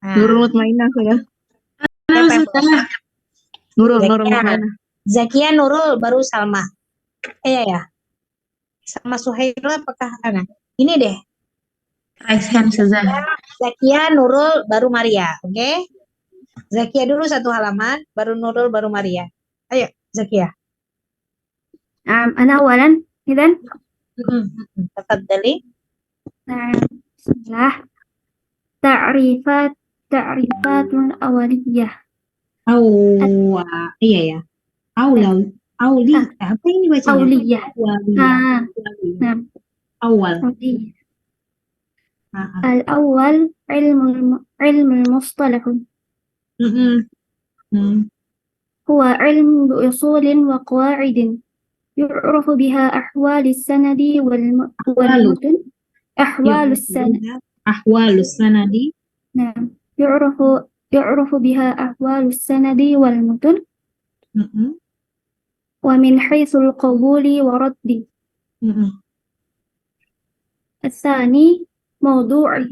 Nurul Nah, Mutmainah sudah. siapa yang belum? Nurul Zakia. Mutmainah. Zakia, Nurul, baru Salma. Iya ya. Sama Suhaila apakah Ana? Ini deh. Raihan Ustazah. Zakia, Nurul, baru Maria. Oke? Zakia dulu satu halaman, baru Nurul, baru Maria. Ayo, Zakia. أنا أولا إذن Tafadhali. بسم الله. تعريفات أولية. Iya ya. Auli. Apa ini bacanya? أولية. Awaliyah. نعم. Awal. أولية. Ah. الأول علم المصطلح هو علم بأصول وقواعد يعرف بها أحوال السند والمتن. أحوال السند. أحوال السند. نعم. يعرف بها أحوال السند والمتن ومن حيث القبول والرد. الثاني موضوعه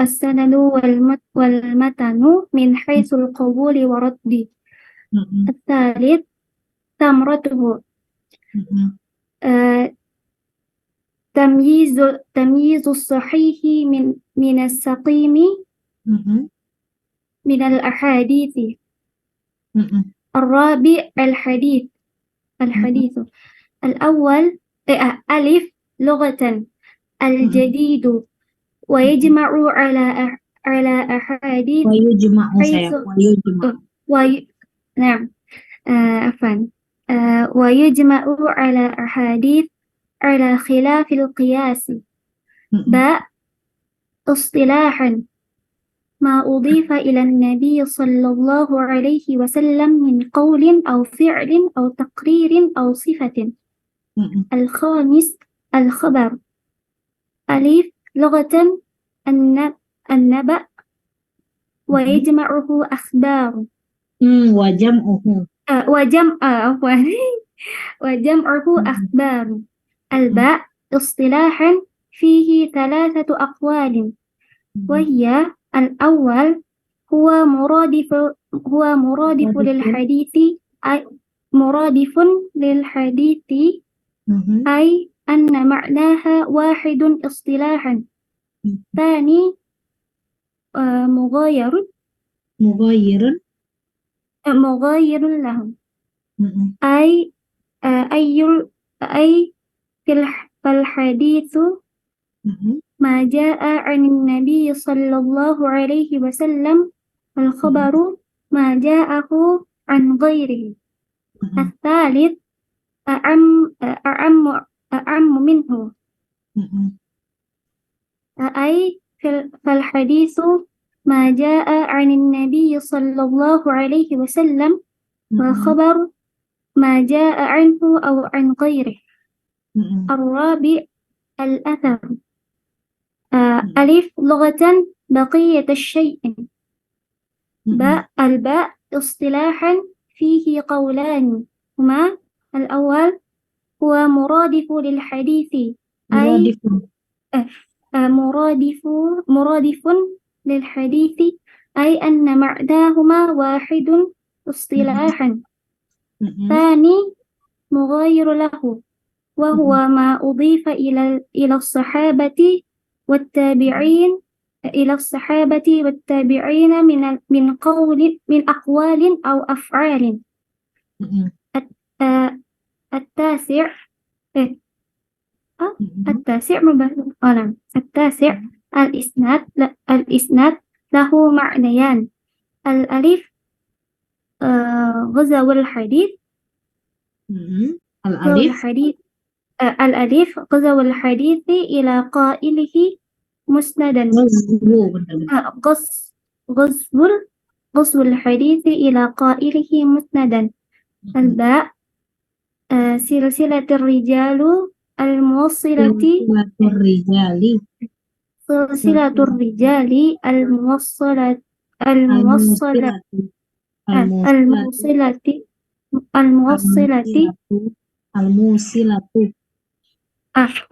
السند والمتن من حيث القبول والرد. الثالث ثمرته تمييز الصحيح من السقيم من الأحاديث. الرابع الحديث الأول ألف لغة الجديد ويجمع على أحاديث نعم عفوا ويجمع على أحاديث على خلاف القياس. باء اصطلاحا ما أضيف إلى النبي صلى الله عليه وسلم من قول أو فعل أو تقرير أو صفة. الخامس الخبر ألف لغة النبأ ويجمعه أخبار وجمعه أخبار. الباء اصطلاحا فيه ثلاثة أقوال وهي الأول هو مرادف للحديث أي أن معناها واحد اصطلاحا. ثاني مغاير لهم أي فالحديث ما جاء عن النبي صلى الله عليه وسلم الخبر ما جاءه عن غيره. الثالث أعم منه أي فالحديث ما جاء عن النبي صلى الله عليه وسلم والخبر ما جاء عنه أو عن غيره. الرابع الأثر ألف لغة بقية الشيء. الباء اصطلاحا فيه قولان هما الأول هو مرادف للحديث أي مرادف للحديث أي أن معناهما واحد اصطلاحا. ثاني مغاير له وهو ما أضيف إلى الصحابة والتابعين من أقوال أو أفعال. التاسع الإسناد له معنيان. الألف غزو الحديث الألف غزو الحديث إلى قائله مسندا. غزو الحديث إلى قائله مسندا. الباء سلسلة الرجال الموصلة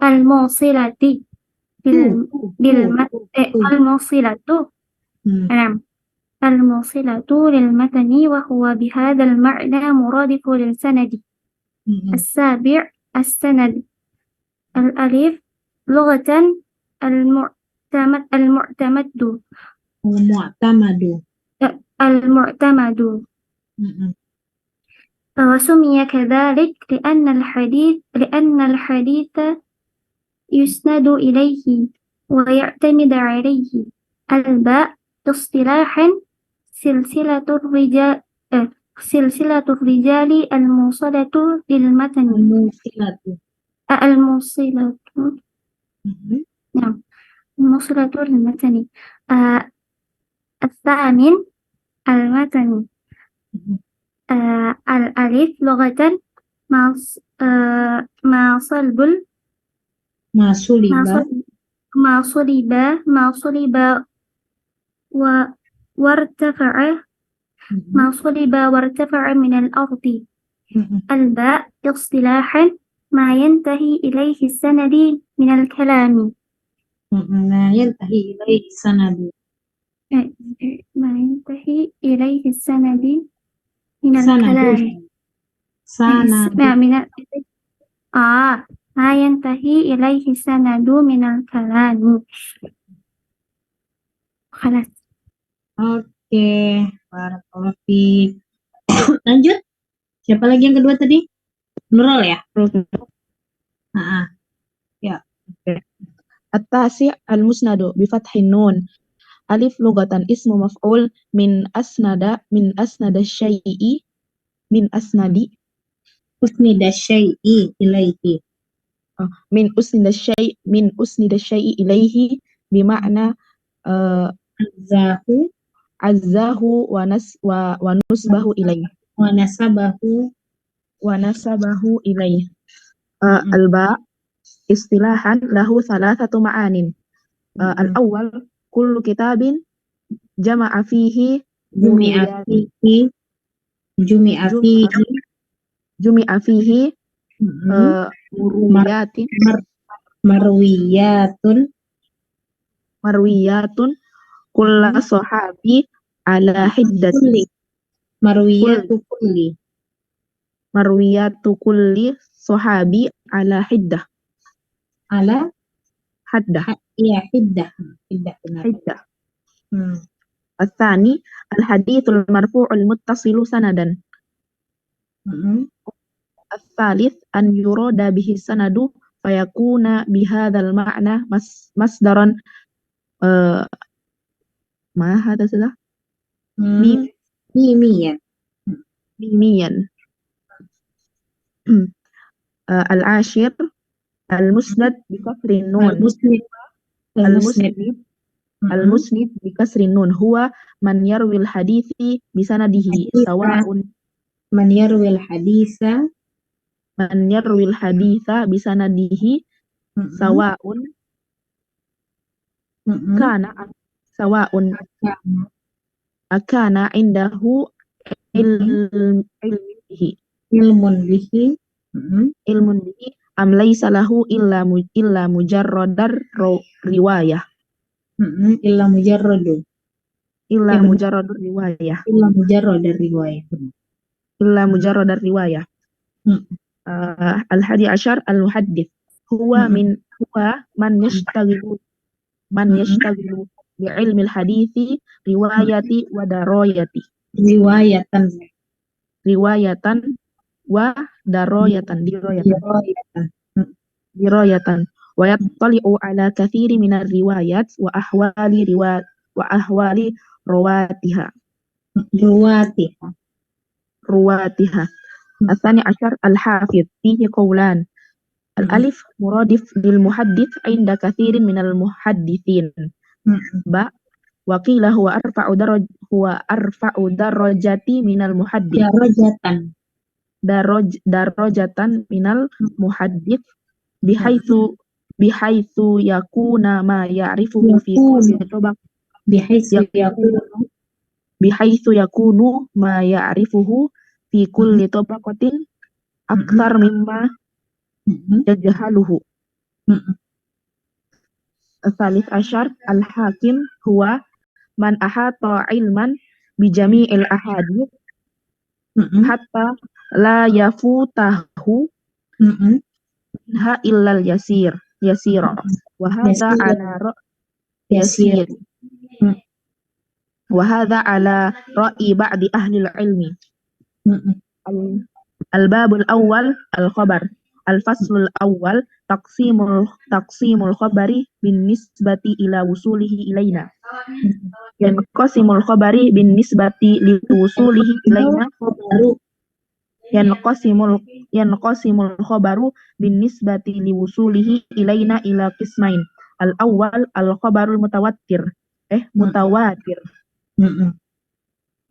الموصلة الموصلة نعم الموصلة للمتن وهو بهذا المعنى مرادف للسند. السابع السند. الألف لغة المعتمد المعتمد وسمي كذلك لأن الحديث يسند إليه ويعتمد عليه. الباء اصطلاحا سلسلة الرجال الموصلة للمتن الموصلة نعم الموصلة للمتن. الثامن المتن. الألف لغة ما صلب وارتفع من الأرض. الباء اصطلاحا ما ينتهي إليه السند من الكلام. ما ينتهي إليه السند ما ينتهي إليه السند من الكلام. ما ينتهي إليه السند من الكلام. خلاص. Oke, barakallahu fiik. Lanjut. Siapa lagi yang kedua tadi? Nurul ya? Ya. Oke. التاسع المسند بفتح النون. ألف لغة اسم مفعول من أسند الشيء من أسند الشيء إليه بمعنى عزاه ونسبه إليه الباء اصطلاحا له ثلاثة معان. الأول كل كتاب جمع فيه مرويات كل صحابي على حدة مرويات كل صحابي على حدة حدة. الثاني الحديث المرفوع المتصل سندا. الثالث أن يراد به السند فيكون بهذا المعنى مصدرا ما هذا سده ميميا. العاشر المسند بكسر النون. المسند بكسر النون هو من يروي الحديث بسنده سواء بسنده سواء كان عنده علم به أم ليس له إلا مجرد الرواية. الحادي عشر المحدث هو من يشتغل بعلم الحديث رواية ودراية دراية ويطلع على كثير من الروايات وأحوال رواتها. الثاني عشر الحافظ فيه قولان. الألف مرادف للمحدث عند كثير من المحدثين. باء وقيل هو أرفع درجة من المحدث درجة من المحدث بحيث يكون ما يعرفه في كل طبقة أكثر مما يجهله Mm-mm. الثالث عشر الحاكم هو من أحاط علما بجميع الأحاديث Mm-mm. حتى لا يفوته Mm-mm. منها إلا يسير وهذا Yasir. على Yasir. يسير وهذا على رأي بعض أهل العلم. Mm-mm. الباب الأول الخبر. الفصل الأول تقسيم الخبر بالنسبة إلى وصوله إلينا. ينقسم الخبر بالنسبة لوصوله إلينا Baru. ينقسم الخبر بالنسبة لوصوله إلينا إلى قسمين. الأول الخبر المتواتر متواتر. Mm-mm.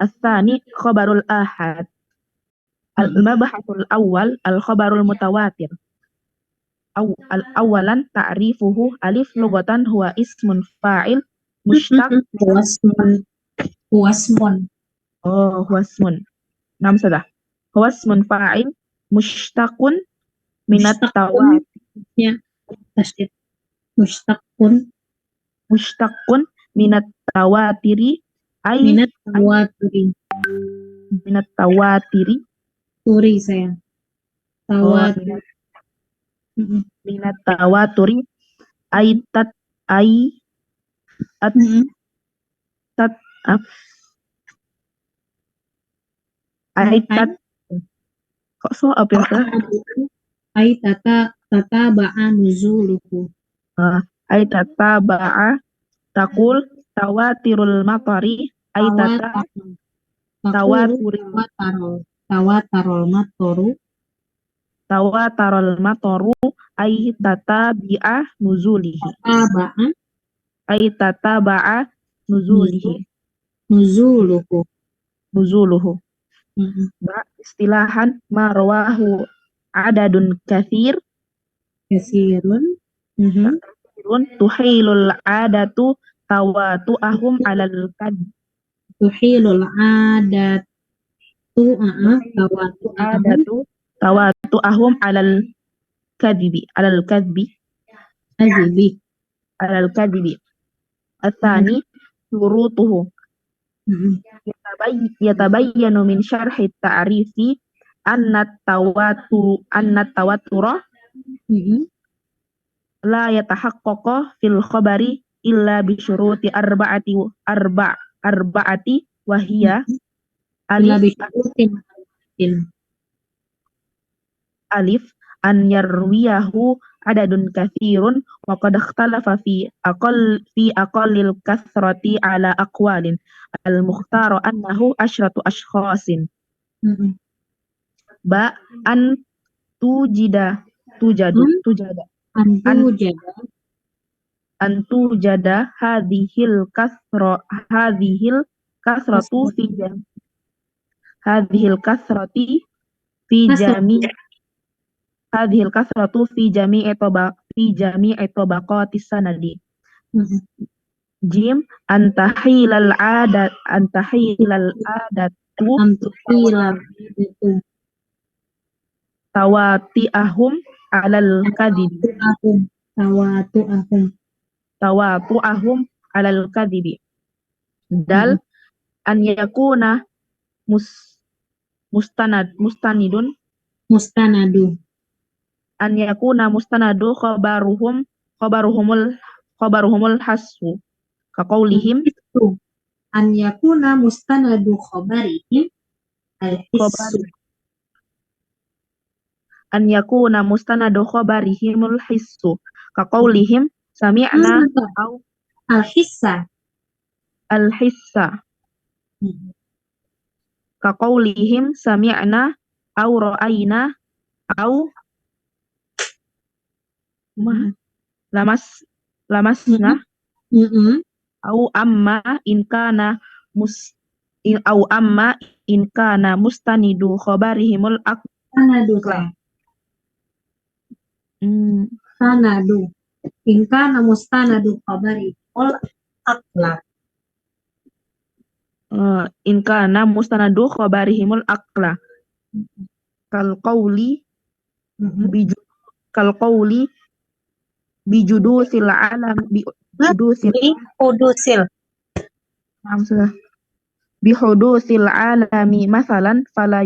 الثاني خبر الآحاد. المبحث الأول الخبر المتواتر. أولا تعريفه ألف لغة هو اسم فاعل مشتق. Huwa ismun. هو اسم. نعم صدق. هو اسم فاعل مشتق من التواتر. Ya, tasdid. Mushtaqun مشتق من التواتر أي minat tawaturi. من التواتر Turi saya. Tawatur. Mm-mm. من التواتر أي تت أي أت Mm-mm. تت أي تت kok soal ya Ustaz? Ai tata ba'a nuzuluhu. أي تتابع تقول تواتر المطر أي تواتر Tawatarol matoru. تواتر المطر أي تتابع نزوله Taba'a أي تتابع نزوله nuzuluhu. Mm-mm. istilahan ma rawahu adadun kathir Kasirun. Mhm. tuhilul adatu tawatu'ahum alal kadhib. Tuhilul adatu Tawatu'ahum alal kadhibi azibi. Atsani syurutuhu Mm-mm. yatabayyanu min syarhi ta'rifi anna tawatura Mm-mm. la yatahaqqaqu fil khabari illa bi syuruti arba'ati wa hiya Illa alif bisyurutin. an yarwiyahu adadun kathirun wa qad ikhtalafa fi aqallil kathrati ala aqwalin al-mukhtaru annahu asyratu ashkhasin. Mm-mm. An tujada Antu jada hadhil kathratu fi jami'i tabaqatis sanadi. Mm-mm. Jim antahilal adatu Antuhila itu tawati'ahum alal kadhibi tawatu'ahum alal kadhibi. Dal an yakuna mustanadu an yakuna mustanadu khabaruhumul hasfu kaqaulihim itu an yakuna mustanadu khabarihim al-hissu. An yakuna mustanadu khabarihimul hissu kaqaulihim sami'na au al-hissa kaqaulihim sami'na au ra'ayna au lamasna au amma in kana mustanidu khabarihimul Sanadu in kana mustanadu khabarihimul aqla. In kana mustanadu khabarihimul aqla kal qawli bijudusil alam bijudusil Bihudusil. maksudnya bihudusil alami masalan fala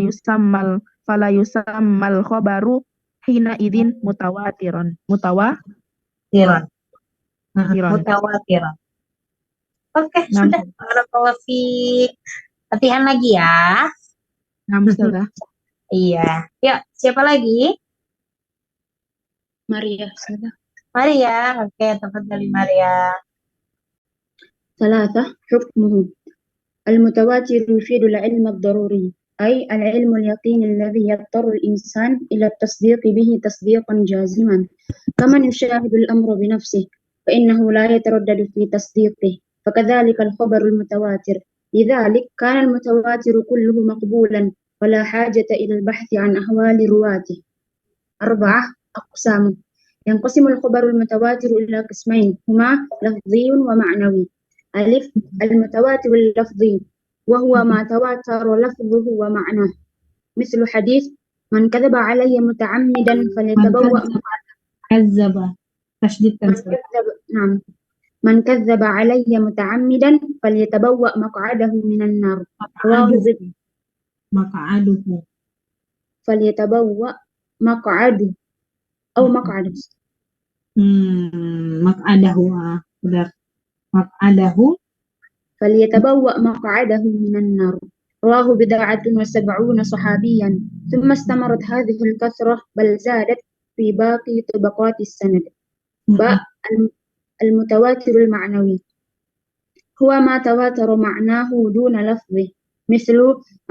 yusammal khabaru hina idzin mutawatiran Tiron. tiron. Mutawatiran. Oke, Nam sudah. Barakallahu fiik. Latihan lagi ya. nam Ustazah. Iya. Yuk, siapa lagi? Maria Ustazah. Maria. Oke, tafadhali Maria. ثلاثة حكمه المتواتر يفيد العلم الضروري أي العلم اليقين الذي يضطر الإنسان إلى التصديق به تصديقا جازما كمن يشاهد الأمر بنفسه فإنه لا يتردد في تصديقه فكذلك الخبر المتواتر لذلك كان المتواتر كله مقبولا ولا حاجة إلى البحث عن أحوال رواته. 4 أقسام ينقسم الخبر المتواتر إلى قسمين هما لفظي ومعنوي. ألف المتواتر اللفظي وهو ما تواتر لفظه ومعناه مثل حديث من كذب علي متعمدا فليتبوأ كذب. تشديد تنصيب. نعم من كذب علي متعمدا فليتبوأ مقعده من النار مقعده. فليتبوأ مقعده أو مقعده مقعده. benar. مقعده. فليتبوأ مقعده من النار رواه 70 صحابيا ثم استمرت هذه الكثرة بل زادت في باقي طبقات السند. باء المتواتر المعنوي هو ما تواتر معناه دون لفظه مثل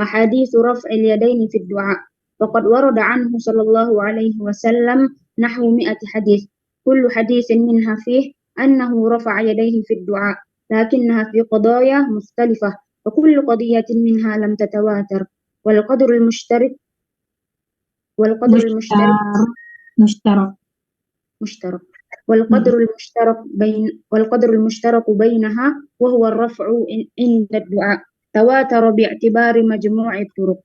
أحاديث رفع اليدين في الدعاء وقد ورد عنه صلى الله عليه وسلم نحو 100 حديث كل حديث منها فيه أنه رفع يديه في الدعاء لكنها في قضايا مختلفة وكل قضية منها لم تتواتر والقدر المشترك مشترك والقدر المشترك بينها وهو الرفع عند الدعاء تواتر باعتبار مجموع الطرق.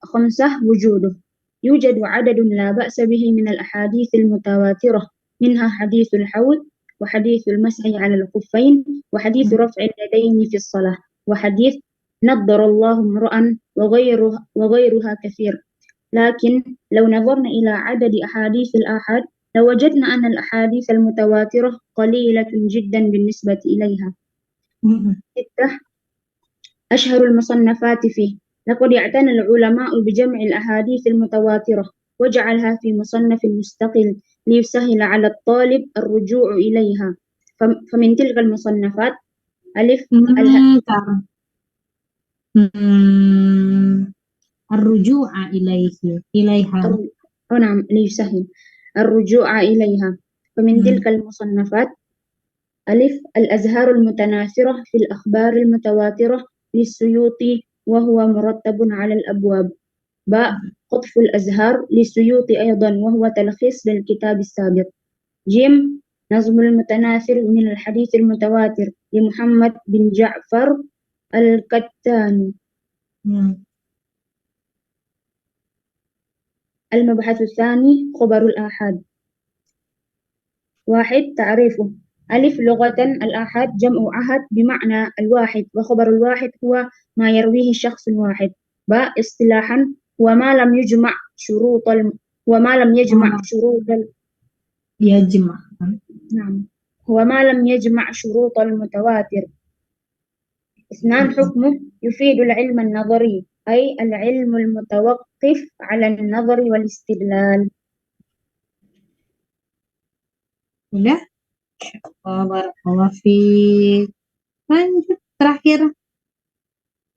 5 وجوده يوجد عدد لا بأس به من الأحاديث المتواترة منها حديث الحوض وحديث المسح على الخفين وحديث رفع اليدين في الصلاة وحديث نضر الله امرأ وغيرها كثير لكن لو نظرنا إلى عدد أحاديث الآحاد لوجدنا أن الأحاديث المتواترة قليلة جدا بالنسبة إليها. 6 أشهر المصنفات فيه لقد اعتنى العلماء بجمع الأحاديث المتواترة وجعلها في مصنف مستقل ليسهل على الطالب الرجوع إليها فمن تلك المصنفات ألف الرجوع إليها. نعم ليسهل الرجوع إليها فمن تلك المصنفات ألف الأزهار المتناثرة في الأخبار المتواترة للسيوطي وهو مرتب على الأبواب. باء قطف الأزهار للسيوطي أيضا وهو تلخيص للكتاب السابق. جيم نظم المتناثر من الحديث المتواتر لمحمد بن جعفر الكتاني. المبحث الثاني خبر الآحاد. 1 تعريفه ألف لغة الآحاد جمع أحد بمعنى الواحد وخبر الواحد هو ما يرويه شخص واحد. باء اصطلاحا وما لم يجمع شروط نعم هو ما لم يجمع شروط المتواتر. 2 حكمه يفيد العلم النظري أي العلم المتوقف على النظر والاستدلال. Udah? Barakallahu fiik. Lanjut terakhir.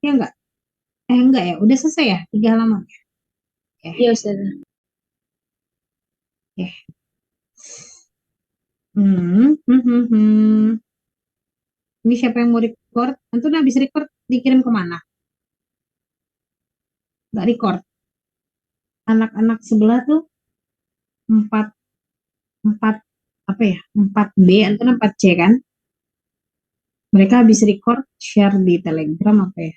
Ya enggak? Enggak ya, udah selesai ya 3 halaman. Iya Ustaz. Ini siapa yang mau record? Antum habis record dikirim kemana? Enggak record. Anak-anak sebelah tuh 4 apa ya? 4B atau 4C kan? Mereka habis record share di Telegram apa ya?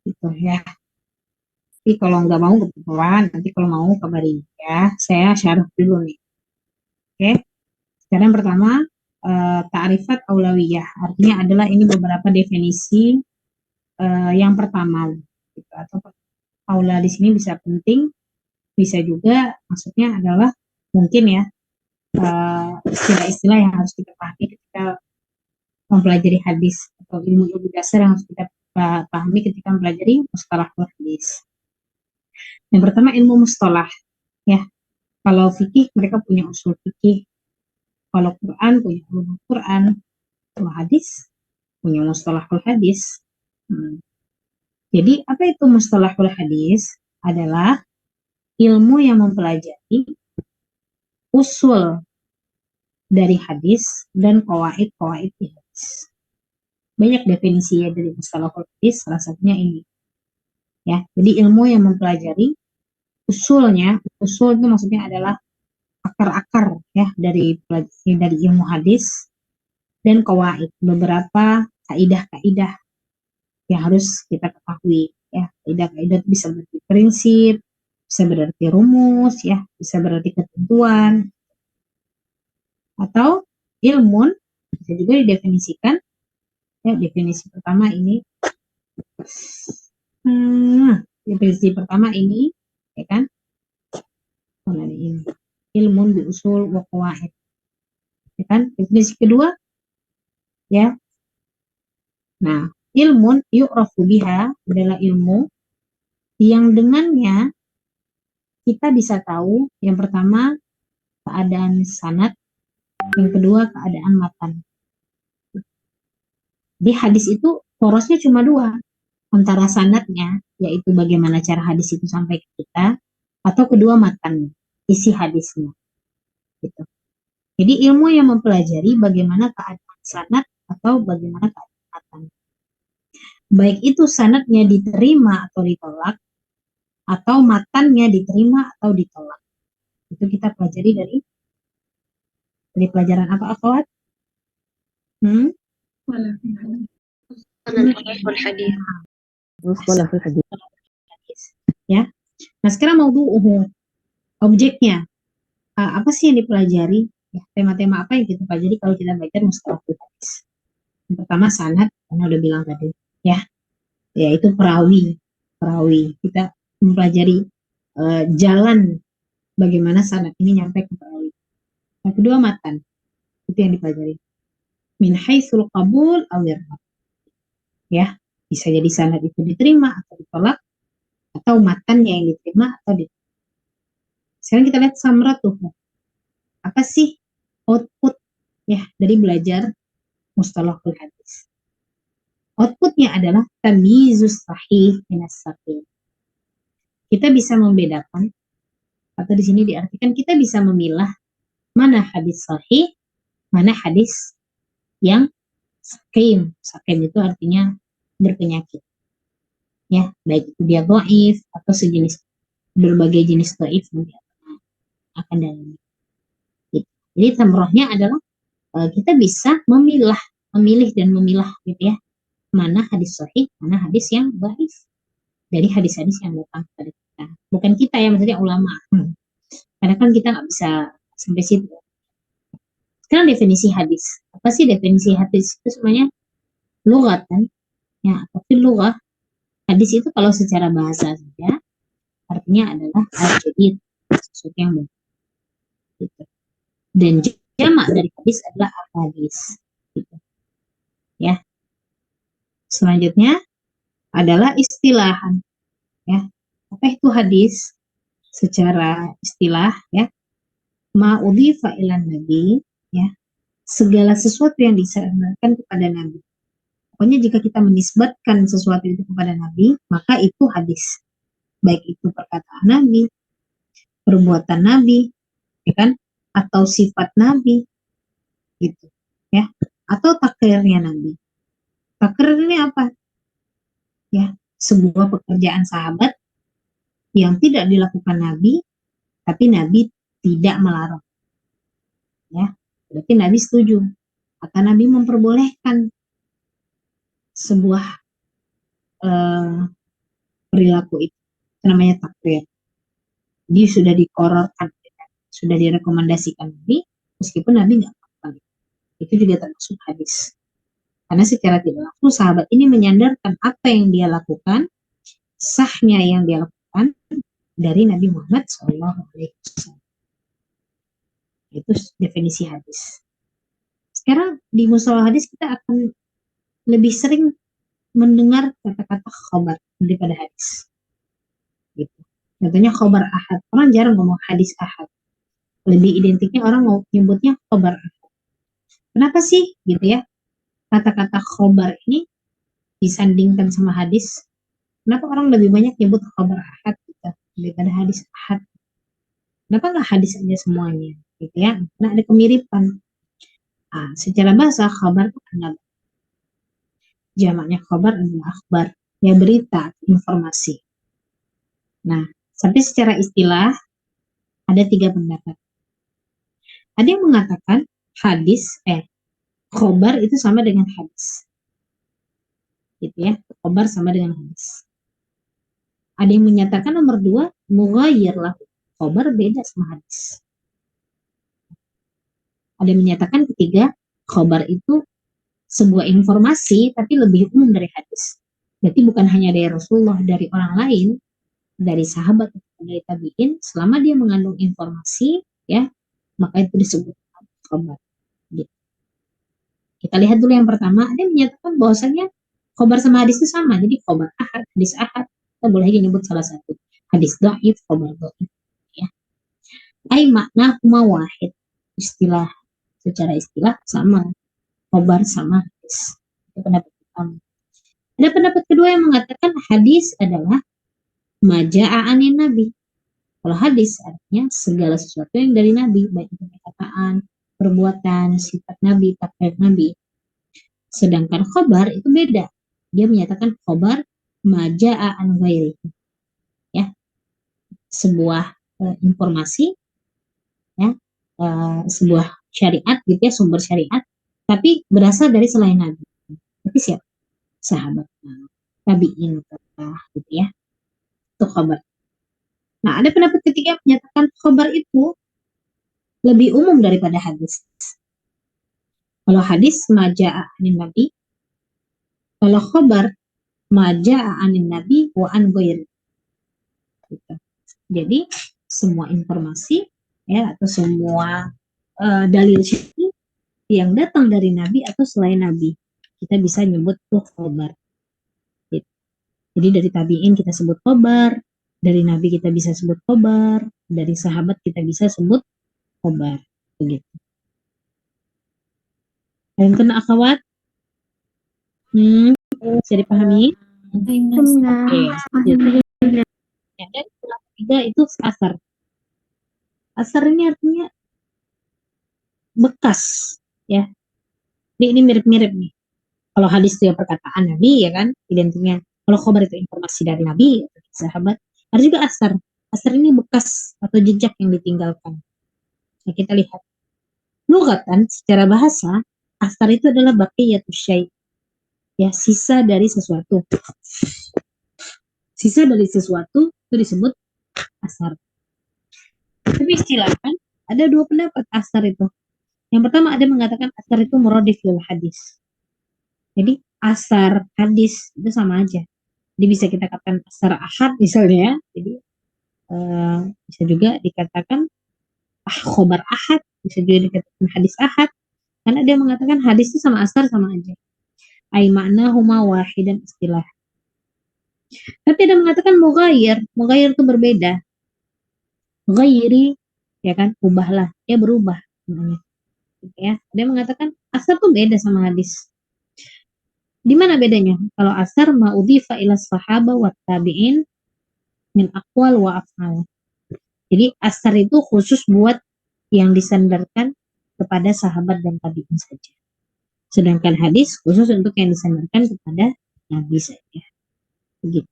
Gitu ya. Tapi kalau nggak mau kebetulan, nanti kalau mau kabarin ya. Saya share dulu nih. Oke? Sekarang yang pertama, ta'rifat aulawiyah, artinya adalah ini beberapa definisi yang pertama, gitu. Atau aula di sini bisa penting, bisa juga maksudnya adalah mungkin ya istilah-istilah yang harus kita pahami ketika mempelajari hadis atau ilmu-ilmu dasar yang harus kita pahami ketika mempelajari mustalahul hadis. Yang pertama ilmu mustalah, ya. Kalau fikih mereka punya usul fikih, kalau Quran punya ulumul Quran, kalau hadis punya mustalahul hadis. Jadi apa itu mustalahul hadis? Adalah ilmu yang mempelajari usul dari hadis dan qawaid-qawaid hadis. Banyak definisinya dari mustalahul hadis, salah satunya ini. Ya, jadi ilmu yang mempelajari usulnya, usul itu maksudnya adalah akar-akar ya dari ilmu hadis dan qawaid, beberapa kaidah-kaidah yang harus kita ketahui ya. Kaidah-kaidah bisa berarti prinsip, bisa berarti rumus ya, bisa berarti ketentuan, atau ilmun bisa juga didefinisikan ya. Definisi pertama ini definisi pertama ini ya kan, mana ini ilmun bi usul wa qawaid ya kan. Definisi kedua ya, nah ilmun yu'rafu biha adalah ilmu yang dengannya kita bisa tahu yang pertama keadaan sanad, yang kedua keadaan matan. Di hadis itu porosnya cuma dua, antara sanadnya, yaitu bagaimana cara hadis itu sampai ke kita, atau kedua matan, isi hadisnya. Gitu. Jadi ilmu yang mempelajari bagaimana keadaan sanad atau bagaimana keadaan matan. Baik itu sanadnya diterima atau ditolak, atau matannya diterima atau ditolak. Itu kita pelajari dari pelajaran apa, akhwat? Mustalahul hadis. Ya. Nah, sekarang mau objeknya. Apa sih yang dipelajari? Ya, tema-tema apa yang kita pelajari kalau kita belajar mustalahul hadis? Yang pertama sanad, karena udah bilang tadi, ya. Yaitu perawi. Kita mempelajari jalan bagaimana sanad ini nyampe ke perawi. Yang kedua matan. Itu yang dipelajari. Min haitsul qabul aw irfad. Ya, bisa jadi sanad itu diterima atau ditolak, atau matannya yang diterima atau ditolak. Sekarang kita lihat samratuh. Apa sih output ya dari belajar mustalahul hadis? Outputnya adalah tamyizus sahih minas saqim. Kita bisa membedakan, atau di sini diartikan kita bisa memilah mana hadis sahih, mana hadis yang saqim. Saqim itu artinya berpenyakit. Ya, baik itu dia dhaif atau sejenis, berbagai jenis dhaif nanti akan dalami. Jadi tamrohnya adalah kita bisa memilih dan memilah gitu ya, mana hadis sahih, mana hadis yang dhaif dari hadis-hadis yang datang kepada kita. Bukan kita ya, maksudnya ulama. Karena kan kita nggak bisa sampai situ. Sekarang definisi hadis. Apa sih definisi hadis? Itu semuanya lughat kan? Ya, tapi lughat hadis itu kalau secara bahasa saja artinya adalah al-jadid, sesuatu yang baru. Gitu. Dan jamak dari hadis adalah hadis. Gitu. Ya. Selanjutnya adalah istilahan. Ya. Apa itu hadis? Secara istilah ya, ma'udhifa ilan nabi ya, segala sesuatu yang disandarkan kepada nabi. Pokoknya jika kita menisbatkan sesuatu itu kepada nabi, maka itu hadis. Baik itu perkataan nabi, perbuatan nabi, ya kan, atau sifat nabi gitu ya, atau takrirnya nabi. Takrir ini apa? Ya, sebuah pekerjaan sahabat yang tidak dilakukan nabi, tapi nabi tidak melarang. Ya, berarti nabi setuju. Atau nabi memperbolehkan sebuah perilaku itu namanya takrir. Dia sudah dikororkan, sudah direkomendasikan nabi, meskipun Nabi nggak melakukan itu juga termasuk hadis. Karena secara tidak langsung sahabat ini menyandarkan apa yang dia lakukan, sahnya yang dia lakukan dari Nabi Muhammad SAW. Itu definisi hadis. Sekarang di mustalah hadis kita akan lebih sering mendengar kata-kata khabar daripada hadis. Gitu. Contohnya khabar ahad. Orang jarang ngomong hadis ahad. Lebih identiknya orang mau nyebutnya khabar ahad. Kenapa sih gitu ya? Kata-kata khabar ini disandingkan sama hadis. Kenapa orang lebih banyak nyebut khabar ahad gitu, daripada hadis ahad? Kenapa nggak hadis aja semuanya? Gitu ya? Karena ada kemiripan. Nah, secara bahasa khabar itu adalah jamaknya khabar adalah akhbar, ya berita, informasi. Nah, sampai secara istilah ada 3 pendapat. Ada yang mengatakan khabar itu sama dengan hadis. Gitu ya, khabar sama dengan hadis. Ada yang menyatakan nomor 2, mughayyir lah. Khabar beda sama hadis. Ada yang menyatakan ketiga, khabar itu sebuah informasi tapi lebih umum dari hadis. Berarti bukan hanya dari Rasulullah, dari orang lain, dari sahabat, dari tabi'in, selama dia mengandung informasi, ya, maka itu disebut khabar. Gitu. Kita lihat dulu yang pertama, ada yang menyatakan bahwasanya khabar sama hadis itu sama. Jadi khabar ahad, hadis ahad, kita boleh aja nyebut salah satu. Hadis dhaif, khabar dhaif. Ya. Ai makna huma wahid. Secara istilah sama. Khabar sama hadis. Itu pendapat pertama. Ada pendapat kedua yang mengatakan hadis adalah maja'a anin nabi. Kalau hadis artinya segala sesuatu yang dari nabi, baik itu perkataan, perbuatan, sifat nabi, takdir nabi. Sedangkan khabar itu beda. Dia menyatakan khabar maja'a an ghairi. Ya. Sebuah informasi, ya, sebuah syariat gitu ya, sumber syariat, tapi berasal dari selain nabi. Tapi siapa? Sahabat, tabi'in, gitu ya. Itu khabar. Nah, ada pendapat ketiga menyatakan khabar itu lebih umum daripada hadis. Kalau hadis maja'a anin nabi, kalau khabar maja'a anin nabi wa an ghairi. Gitu. Jadi semua informasi ya atau semua dalil syar'i yang datang dari nabi atau selain nabi, kita bisa nyebut tuh khabar. Gitu. Jadi dari tabi'in kita sebut khabar, dari nabi kita bisa sebut khabar, dari sahabat kita bisa sebut khabar. Begitu. Yang kena akhwat? Bisa dipahami? Oke. Ya, dan yang ketiga itu asar. Asar ini artinya bekas, ya. Ini mirip-mirip nih. Kalau hadis itu ya perkataan Nabi, ya kan, identiknya. Kalau khabar itu informasi dari Nabi, sahabat. Ada juga asar. Asar ini bekas atau jejak yang ditinggalkan. Nah, kita lihat. Lughatan, secara bahasa, asar itu adalah baqiyatus syai'. Ya, sisa dari sesuatu. Sisa dari sesuatu itu disebut asar. Tapi istilahkan ada 2 pendapat asar itu. Yang pertama ada mengatakan asar itu muradif lil hadis. Jadi asar hadis itu sama aja. Jadi bisa kita katakan asar ahad misalnya. Jadi bisa juga dikatakan khobar ahad, bisa juga dikatakan hadis ahad. Karena dia mengatakan hadis itu sama asar sama aja. Ai makna huma wahidan istilah. Tapi ada mengatakan mughayyir. Mughayyir itu berbeda. Ghairi, ya kan, ubahlah. Ya berubah namanya. Ya, dia mengatakan asar itu beda sama hadis. Di mana bedanya? Kalau asar ma'udhifa ila sahaba wa tabi'in min aqwal wa af'al. Jadi asar itu khusus buat yang disandarkan kepada sahabat dan tabi'in saja. Sedangkan hadis khusus untuk yang disandarkan kepada nabi saja. Begitu.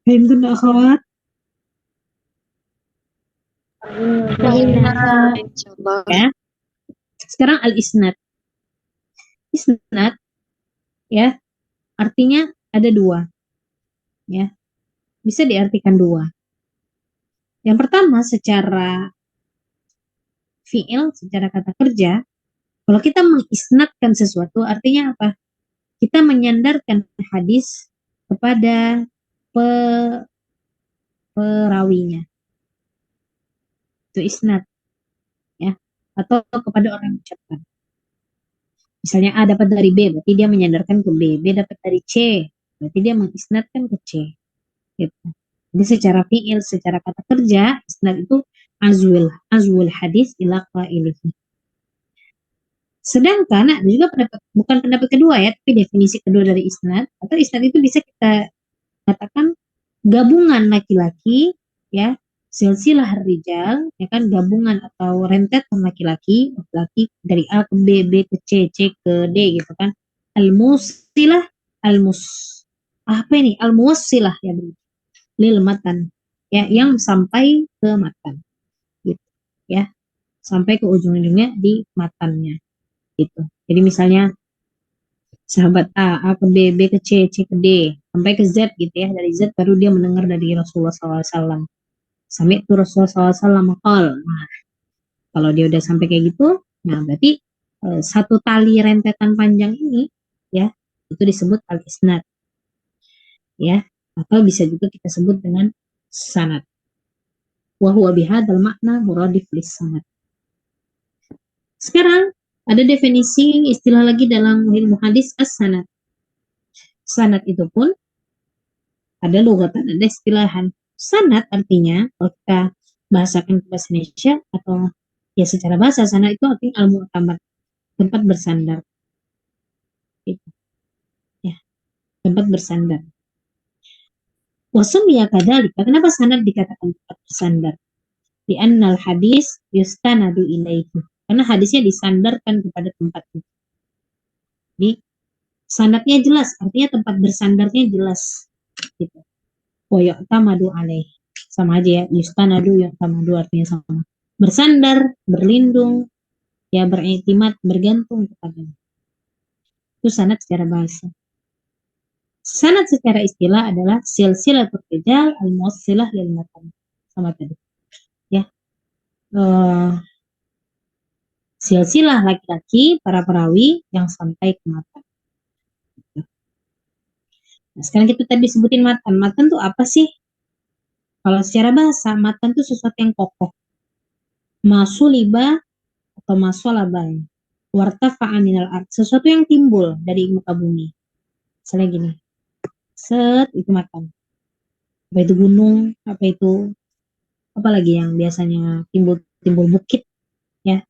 Itu akhwat. Ya. Sekarang al-isnad. Isnad ya artinya ada 2. Ya. Bisa diartikan 2. Yang pertama secara fi'il, secara kata kerja, kalau kita mengisnadkan sesuatu, artinya apa? Kita menyandarkan hadis kepada perawinya. Itu isnad, ya. Atau kepada orang yang mengucapkan. Misalnya A dapat dari B, berarti dia menyandarkan ke B. B dapat dari C, berarti dia mengisnadkan ke C. Gitu. Jadi secara fi'il, secara kata kerja, isnad itu azwil hadis ila qailihi. Sedangkan ada juga bukan pendapat kedua ya, tapi definisi kedua dari isnad, atau isnad itu bisa kita katakan gabungan laki-laki, ya, silsilah rijal, ya kan, gabungan atau rentetan laki-laki dari A ke B, B ke C, C ke D gitu kan. Al-musilah, apa ini? Al-muwassilah ya, lil matan, ya, yang sampai ke matan gitu, ya, sampai ke ujung-ujungnya di matannya gitu. Jadi misalnya sahabat A ke B, B ke C, C ke D, sampai ke Z gitu ya. Dari Z baru dia mendengar dari Rasulullah SAW. Sampai itu Rasulullah SAW maqal. Nah, kalau dia udah sampai kayak gitu, nah berarti satu tali rentetan panjang ini, ya, itu disebut al-isnad. Ya, atau bisa juga kita sebut dengan sanad. Wa huwa bihadzal makna muradif lis-sanad. Sekarang ada definisi istilah lagi dalam ilmu hadis as-sanad. Sanad itu pun ada lugatan, ada istilahan. Sanad artinya, kalau kita bahasakan ke bahasa Indonesia, atau ya secara bahasa, sanad itu artinya al-mu'tamad, tempat bersandar. Gitu. Ya, tempat bersandar. Wasumiyya kadzalika, kenapa sanad dikatakan tempat bersandar? Di annal hadis yustanadu ilaihi. Karena hadisnya disandarkan kepada tempat itu. Jadi sanadnya jelas, artinya tempat bersandarnya jelas. Gitu. Wa yu'tamadu alaih. Sama aja ya, yustanadu, yu'tamadu artinya sama. Bersandar, berlindung, ya, beriktimat, bergantung kepadanya. Itu sanad secara bahasa. Sanad secara istilah adalah silsilatul rijal al-muwassilah lil matan. Sama tadi. Ya. Silsilah laki-laki para perawi yang sampai ke matan. Nah, sekarang kita tadi sebutin matan. Matan tuh apa sih? Kalau secara bahasa, matan tuh sesuatu yang kokoh. Masuliba atau masolabai. Wartafa'a minal ard. Sesuatu yang timbul dari muka bumi. Misalnya gini. Set, itu matan. Apa itu gunung, apa itu, apalagi yang biasanya timbul bukit, ya.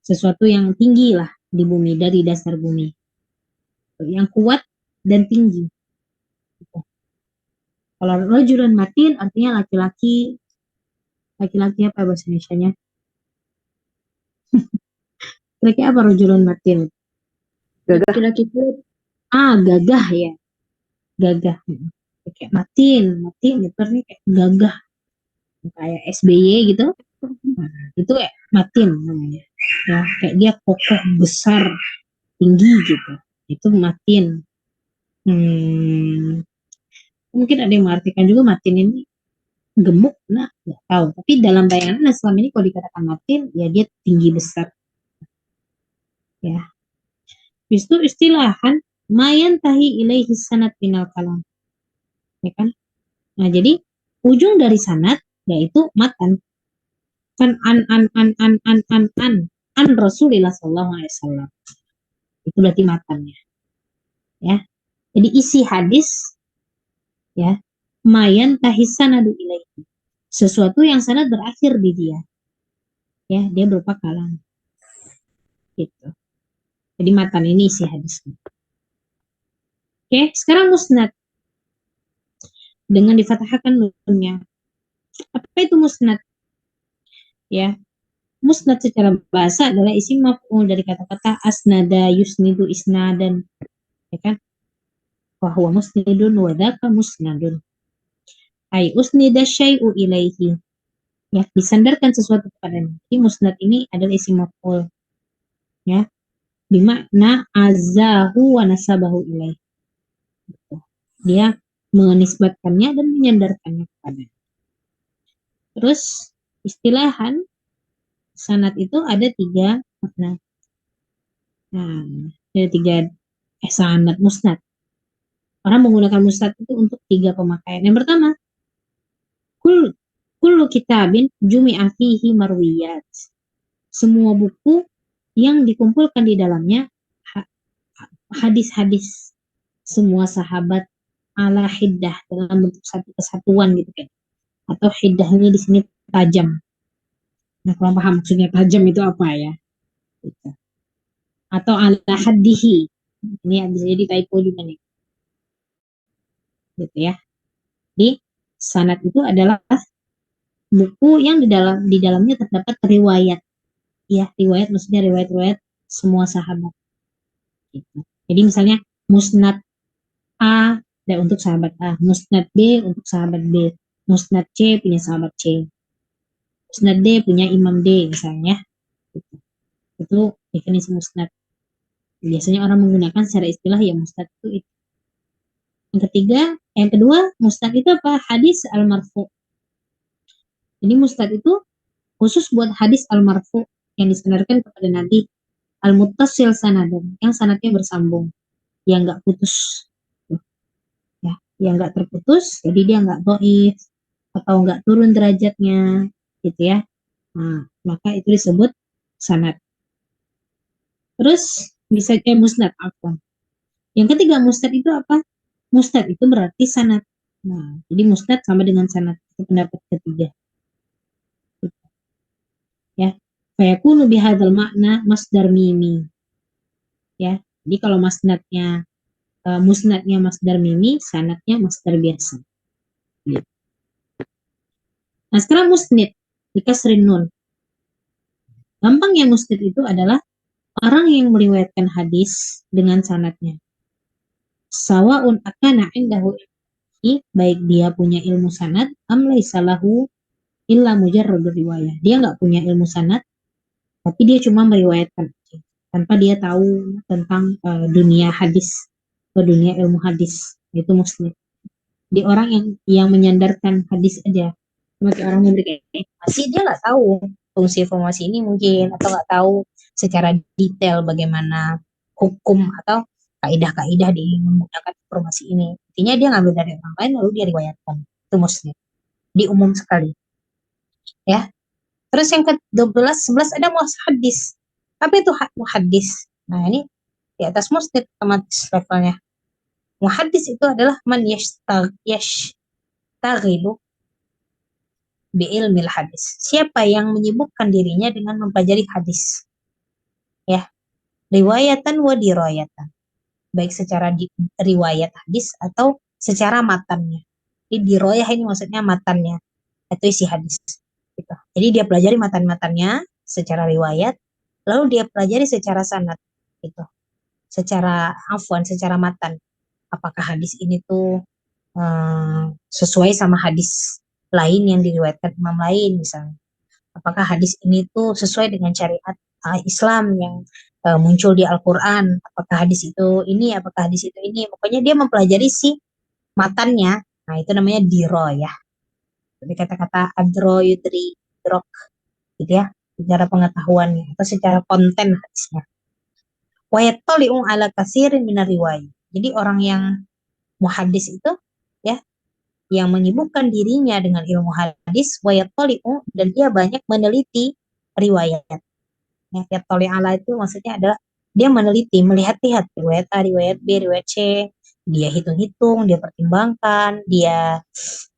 Sesuatu yang tinggi lah di bumi, dari dasar bumi. Yang kuat dan tinggi. Kalau rajulun matin artinya laki-laki apa bahasa Indonesianya? Kira-kira apa rajulun matin? Laki-laki kuat. Gagah ya. Gagah. Kayak matin itu artinya kayak gagah. Kayak SBY gitu. Nah, itu kayak matin namanya. Ya, kayak dia kokoh, besar, tinggi gitu. Itu matin. Mungkin ada yang mengartikan juga matin ini gemuk, nah nggak tahu. Tapi dalam bayangan selama ini kalau dikatakan matin, ya dia tinggi besar. Ya. Itu istilahan mayan tahi ilaihi sanad minal kalam. Ya kan? Nah, jadi ujung dari sanad yaitu matan. Kan an Rasulillah sallallahu alaihi wasallam. Itu berarti matannya. Ya. Jadi isi hadis, ya, mayan tahi sanadu ilaihi. Sesuatu yang sanad berakhir di dia. Ya, dia berupa kalam. Gitu. Jadi matan ini isi hadisnya. Oke, sekarang musnad. Dengan difathahkan nunnya. Apa itu musnad? Ya, musnad secara bahasa adalah isim maf'ul dari kata-kata asnada yusnidu isnadan. Ya kan? Wa huwa musnidun wa dzaka musnadun. Ai usnida syai'u ilaihi. Ya, disandarkan sesuatu kepadanya. Jadi musnad ini adalah isim maf'ul. Ya. Bimakna azahu wa nasabahu ilaihi. Dia menisbatkannya dan menyandarkannya kepadanya. Terus istilahan sanad itu ada 3 makna. Nah, ada 3 sanad musnad. Orang menggunakan musnad itu untuk 3 pemakaian. Yang pertama, kullu kitabin jumi'a fihi marwiyat. Semua buku yang dikumpulkan di dalamnya hadis-hadis semua sahabat ala hiddah dalam bentuk satu kesatuan gitu kan. Atau hiddahnya di sini tajam. Nah, kalau paham maksudnya tajam itu apa ya? Gitu. Atau ala haddihi. Ini bisa jadi typo juga nih. Gitu ya. Di sanad itu adalah buku yang di dalamnya terdapat riwayat. Ya, riwayat maksudnya riwayat-riwayat semua sahabat. Gitu. Jadi misalnya musnad A dan untuk sahabat A, musnad B untuk sahabat B, musnad C punya sahabat C, musnad D punya imam D misalnya. Gitu. Itu definisi musnad. Biasanya orang menggunakan secara istilah ya musnad itu. Yang kedua, musnad itu apa? Hadis al-marfu. Jadi musnad itu khusus buat hadis al-marfu yang disandarkan kepada Nabi, al-muttasil sanadan, yang sanadnya bersambung, yang enggak putus. Ya, yang enggak terputus, jadi dia enggak dhaif atau enggak turun derajatnya, gitu ya. Nah, maka itu disebut sanad. Terus bisa musnad afwan. Yang ketiga, musnad itu apa? Musnad itu berarti sanad. Nah, jadi musnad sama dengan sanad. Itu pendapat ketiga. Ya, fayakunu bihadzal makna masdar mimi. Ya, jadi kalau musnadnya masdar mimi, sanadnya masdar biasa. Gitu. Nah, sekarang musnid dikasrin nun. Gampang ya, musnid itu adalah orang yang meriwayatkan hadis dengan sanadnya. Sawaun akana indahu, baik dia punya ilmu sanad am laisa lahu illa mujarradur riwayah. Dia nggak punya ilmu sanad, tapi dia cuma meriwayatkan tanpa dia tahu tentang dunia hadis atau dunia ilmu hadis. Itu musnid. Di orang yang menyandarkan hadis aja, seperti orang memberikan informasi, dia nggak tahu fungsi informasi ini mungkin, atau nggak tahu secara detail bagaimana hukum atau kaidah-kaidah di menggunakan informasi ini. Intinya dia ngambil dari orang lain lalu dia riwayatkan. Itu musnid. Di umum sekali. Ya. Terus yang ke-12, 11 ada muhadis. Apa itu muhadis? Nah, ini di atas musnid otomatis levelnya. Muhadis itu adalah man yashtaghilu bi ilmil hadis. Siapa yang menyibukkan dirinya dengan mempelajari hadis. Ya. Riwayatan wa dirayatan. Baik secara riwayat hadis atau secara matannya. Jadi dirayah ini maksudnya matannya atau isi hadis. Gitu. Jadi dia pelajari matan-matannya secara riwayat, lalu dia pelajari secara sanad, gitu. Secara matan. Apakah hadis ini tuh sesuai sama hadis lain yang diriwayatkan imam lain misalnya. Apakah hadis ini tuh sesuai dengan syariat Islam yang muncul di Al-Quran. Apakah hadis itu ini, apakah hadis itu ini. Pokoknya dia mempelajari si matannya. Nah, itu namanya diroyah. Jadi kata-kata adro, yudri, drok, gitu ya, secara pengetahuannya atau secara konten hadisnya. Wayattali'u ala katsirin minar riwayat. Jadi orang yang muhaddis itu ya, yang menyibukkan dirinya dengan ilmu hadis, wayattali'u, dan dia banyak meneliti riwayat. Ya, yattali ala itu maksudnya adalah dia meneliti, melihat-lihat riwayat A, riwayat B, riwayat C, dia hitung-hitung, dia pertimbangkan, dia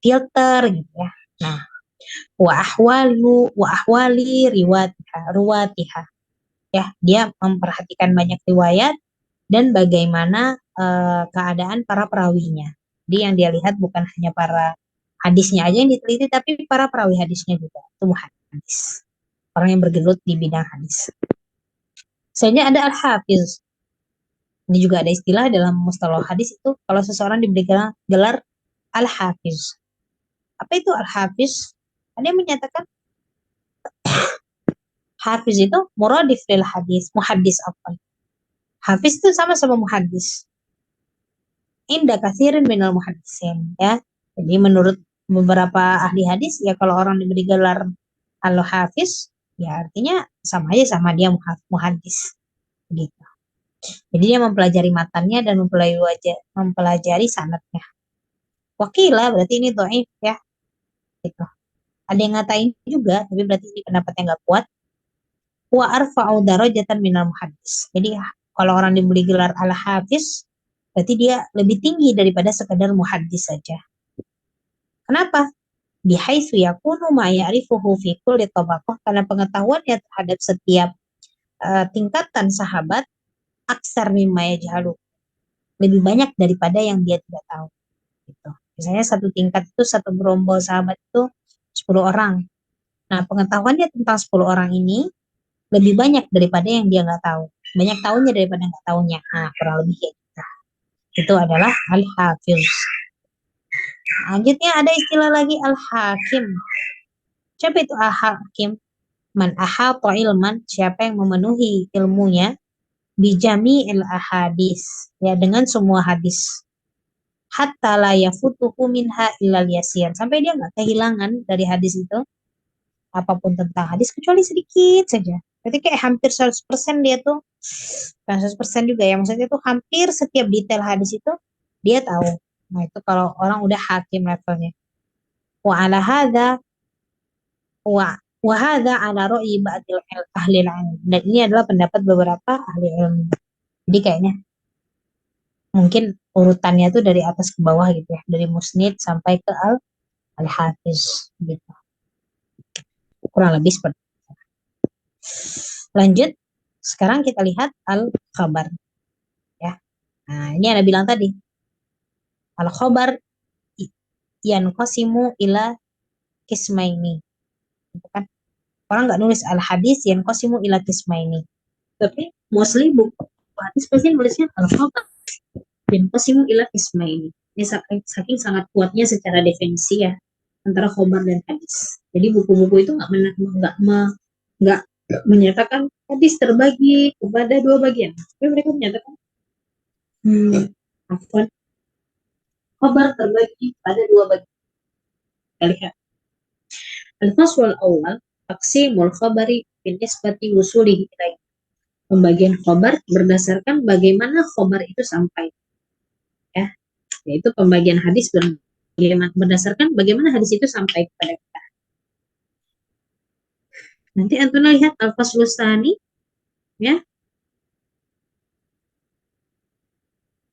filter gitu ya. Nah, wa ahwali ruwatiha. Ya, dia memperhatikan banyak riwayat dan bagaimana keadaan para perawinya. Jadi yang dia lihat bukan hanya para hadisnya aja yang diteliti, tapi para perawi hadisnya juga. Itu muhaddis. Orang yang bergelut di bidang hadis. Selanjutnya ada al-hafiz. Ini juga ada istilah dalam mustalah hadis itu kalau seseorang diberi gelar al-hafiz. Apa itu al-hafiz? Ada yang menyatakan hafiz itu muradif lil hadis, muhaddis apa? Hafiz itu sama-sama muhaddis. Inda katsirin minal muhaddisin, ya. Jadi menurut beberapa ahli hadis ya, kalau orang diberi gelar al-hafiz ya artinya sama aja sama dia muhaddis gitu. Jadi dia mempelajari matannya dan mempelajari sanadnya. Wakilah berarti ini dhaif ya gitu. Ada yang ngatain juga, tapi berarti ini pendapatnya nggak kuat. Wa arfa'u darajatan minal muhaddis. Jadi kalau orang diberi gelar al-hafiz, berarti dia lebih tinggi daripada sekedar muhaddis saja. Kenapa? Bihaitsu yakunu ma ya'rifuhu fi kulli tabaqah, karena pengetahuannya terhadap setiap tingkatan sahabat aksar mimma yajhalu, lebih banyak daripada yang dia tidak tahu gitu. Misalnya satu tingkat itu satu gerombol sahabat itu 10 orang. Nah, pengetahuannya tentang 10 orang ini lebih banyak daripada yang dia nggak tahu. Banyak tahunya daripada nggak tahunya. Nah, kurang lebih kayak gitu. Itu adalah al-hafiz. Selanjutnya ada istilah lagi al-hakim. Siapa itu al-hakim? Man ahata ilman, siapa yang memenuhi ilmunya bijami'il ahadis, ya dengan semua hadis. Hatta la yafutuhu minha illal yasir, sampai dia nggak kehilangan dari hadis itu apapun tentang hadis kecuali sedikit saja. Berarti kayak hampir 100% dia tuh, bukan 100% juga ya, maksudnya tuh hampir setiap detail hadis itu dia tahu. Nah, itu kalau orang udah hakim levelnya. Wa ala hadza wa hadza ala ra'yi ba'dil ahli ilm. Dan ini adalah pendapat beberapa ahli ilmu. Jadi kayaknya mungkin urutannya tuh dari atas ke bawah gitu ya, dari musnid sampai ke al-hafiz gitu. Kurang lebih seperti itu. Lanjut, sekarang kita lihat al-khabar ya. Nah, ini Anda bilang tadi. Al-khabar yanqasimu ila kismaini. Gitu kan? Orang nggak nulis al-hadis yanqasimu ila kismaini. Tapi mostly buku hadis pasti nulisnya al-khabar yanqasimu ila kismaini. Ini saking sangat kuatnya secara definisi ya antara khobar dan hadis. Jadi buku-buku itu nggak menyatakan hadis terbagi kepada 2 bagian, tapi mereka menyatakan khobar terbagi pada 2 bagian. Kita lihat. Al-fasl awal taqsimul khabari bin nisbati wusulihi ilaih. Pembagian khobar berdasarkan bagaimana khobar itu sampai. Ya, yaitu pembagian hadis berdasarkan bagaimana hadis itu sampai kepada kita. Nanti Antuna lihat al-fasl tsani ya.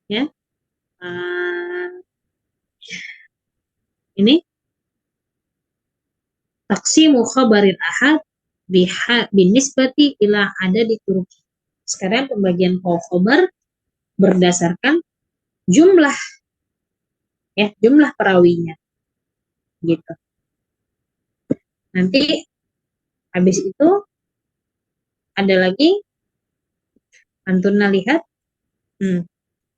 Ya. Ini taksimu khabaril ahad binisbati ila adadi turuki. Sekarang pembagian khabar berdasarkan jumlah ya, jumlah perawinya. Gitu. Nanti habis itu ada lagi Antuna lihat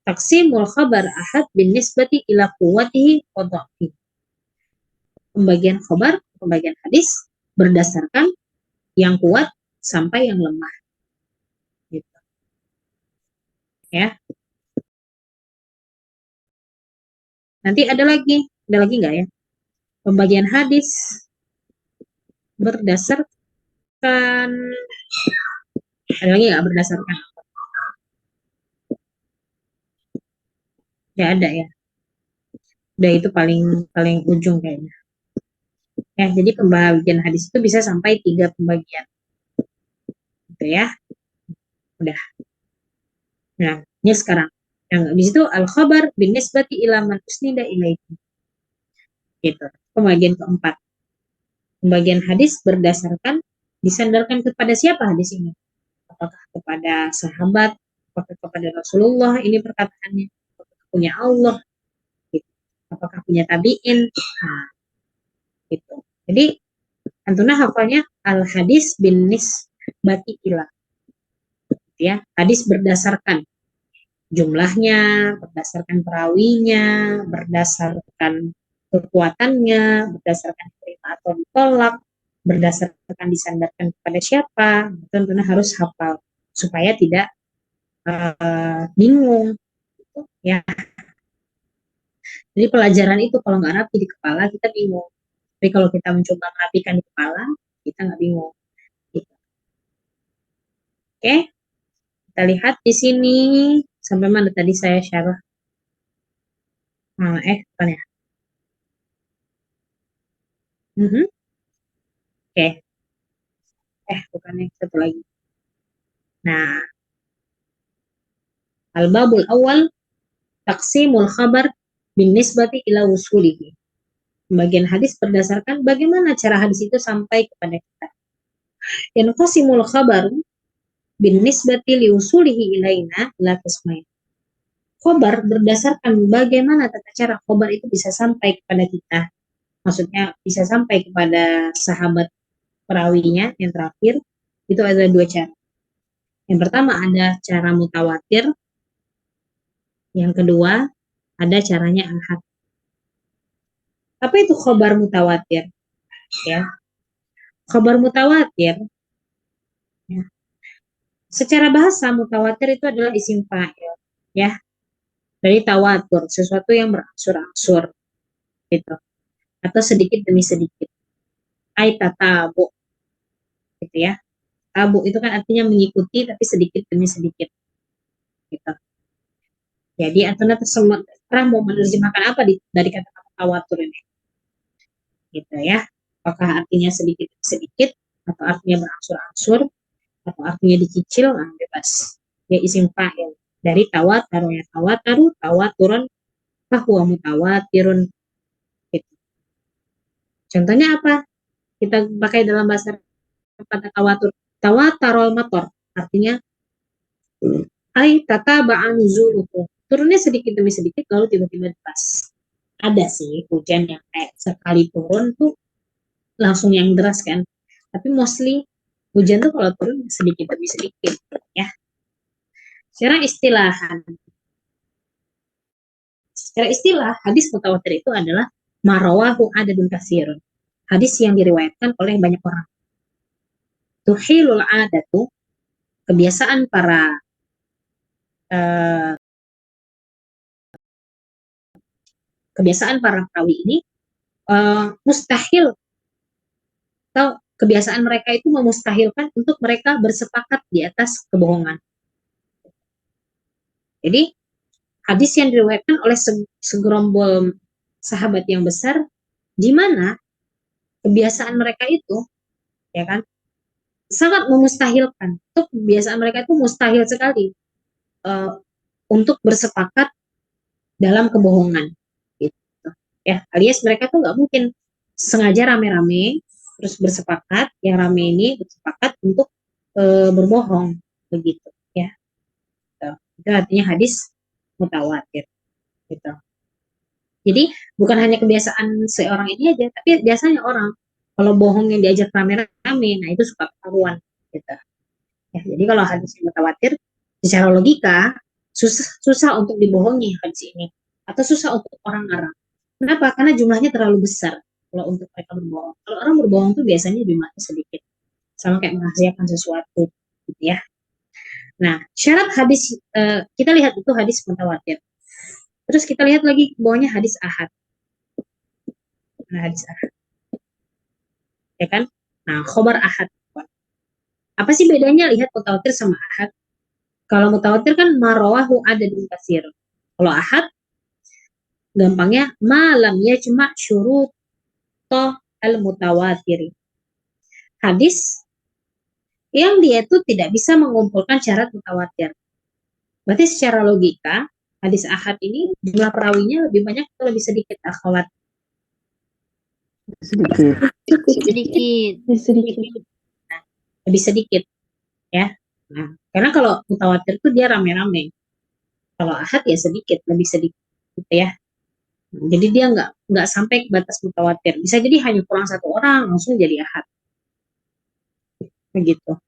taksimul khabar ahad binisbati ila quwwatihi wa dha'fihi. Pembagian khabar, pembagian hadis berdasarkan yang kuat sampai yang lemah. Gitu. Ya. Nanti ada lagi nggak ya? Pembagian hadis berdasarkan, ada lagi nggak berdasarkan? Ya ada ya. Udah itu paling ujung kayaknya. Ya, jadi pembagian hadis itu bisa sampai 3 pembagian. Gitu ya. Udah. Nah, ini sekarang. Yang di situ al-khabar bin nisbati ila man usnida ilaihi. Gitu. Pembagian keempat. Pembagian hadis berdasarkan disandarkan kepada siapa hadis ini? Apakah kepada sahabat, apakah kepada Rasulullah ini perkataannya, apakah punya Allah, gitu. Apakah punya tabi'in, nah, gitu. Jadi Antuna hafalnya al-hadis bin nisbati ila, gitu ya. Hadis berdasarkan jumlahnya, berdasarkan perawinya, berdasarkan kekuatannya, berdasarkan terima atau ditolak, berdasarkan disandarkan kepada siapa, tentunya harus hafal supaya tidak bingung gitu, ya. Jadi pelajaran itu kalau nggak rapi di kepala kita bingung, tapi kalau kita mencoba merapikan di kepala kita nggak bingung. Oke, kita lihat di sini sampai mana tadi saya syarah. Bukan ya. Oke, bukan yang satu lagi. Nah, al-babul awal taqsimul khabar bin nisbati ila wusulihi. Bagian hadis berdasarkan bagaimana cara hadis itu sampai kepada kita. Yanqasimul khabar bin nisbati li wusulihi ilaina ila qismain. Khobar berdasarkan bagaimana tata cara khobar itu bisa sampai kepada kita. Maksudnya bisa sampai kepada sahabat perawinya yang terakhir, itu ada dua cara. Yang pertama ada cara mutawatir, yang kedua ada caranya ahad. Apa itu khobar mutawatir? Ya, khobar mutawatir, ya. Secara bahasa mutawatir itu adalah isim fa'il, ya, dari tawatur, sesuatu yang berangsur-angsur, gitu, atau sedikit demi sedikit. Ai tatabu, gitu ya. Tabu itu kan artinya mengikuti tapi sedikit demi sedikit, gitu. Jadi Antuna terserah mau menerjemahkan apa dari kata-kata tawatur ini, gitu ya. Apakah artinya sedikit demi sedikit, atau artinya berangsur-angsur, atau artinya dicicil, bebas. Ya isim fa'il dari tawataru, ya tawataru, tawaturan, fahuwa mutawatirun, gitu. Contohnya apa? Kita pakai dalam bahasa kata tawatur. Tawatarul mator, artinya ai tataba'an nuzuluhu. Turunnya sedikit demi sedikit, lalu tiba-tiba deras. Ada sih hujan yang kayak sekali turun tuh langsung yang deras kan. Tapi mostly hujan tuh kalau turun sedikit demi sedikit, ya. Secara istilah, hadis mutawatir itu adalah marawahu adadun kasirun. Hadis yang diriwayatkan oleh banyak orang. Tuhilul adatu, kebiasaan para perawi ini mustahil, atau kebiasaan mereka itu memustahilkan untuk mereka bersepakat di atas kebohongan. Jadi hadis yang diriwayatkan oleh segerombol sahabat yang besar, di mana kebiasaan mereka itu, ya kan, sangat memustahilkan. Untuk kebiasaan mereka itu mustahil sekali untuk bersepakat dalam kebohongan, gitu. Ya, alias mereka tuh nggak mungkin sengaja rame-rame terus bersepakat, yang rame ini bersepakat untuk berbohong, begitu, ya. Itu artinya hadis mutawatir, gitu. Jadi bukan hanya kebiasaan seorang ini aja, tapi biasanya orang kalau bohong yang diajak rame-rame, nah itu suka ketahuan, gitu. Ya, jadi kalau hadis mutawatir, secara logika susah untuk dibohongi hadis ini, atau susah untuk orang Arab. Kenapa? Karena jumlahnya terlalu besar kalau untuk mereka berbohong. Kalau orang berbohong tuh biasanya jumlahnya sedikit, sama kayak merahasiakan sesuatu, gitu ya. Nah, syarat hadis, kita lihat itu hadis mutawatir. Terus kita lihat lagi bawahnya hadis ahad. Nah, hadis ahad, ya kan? Nah, khobar ahad. Apa sih bedanya lihat mutawatir sama ahad? Kalau mutawatir kan marawahu adadun katsir. Kalau ahad, gampangnya malam ya cuma syurut al-mutawatir. Hadis yang dia itu tidak bisa mengumpulkan syarat mutawatir. Berarti secara logika, hadis ahad ini jumlah perawinya lebih banyak atau lebih sedikit, akhwat? Sedikit. Nah, lebih sedikit, ya. Nah, karena kalau mutawatir itu dia rame-rame. Kalau ahad ya sedikit, lebih sedikit, gitu ya. Jadi dia nggak sampai ke batas mutawatir. Bisa jadi hanya kurang satu orang langsung jadi ahad. Begitu.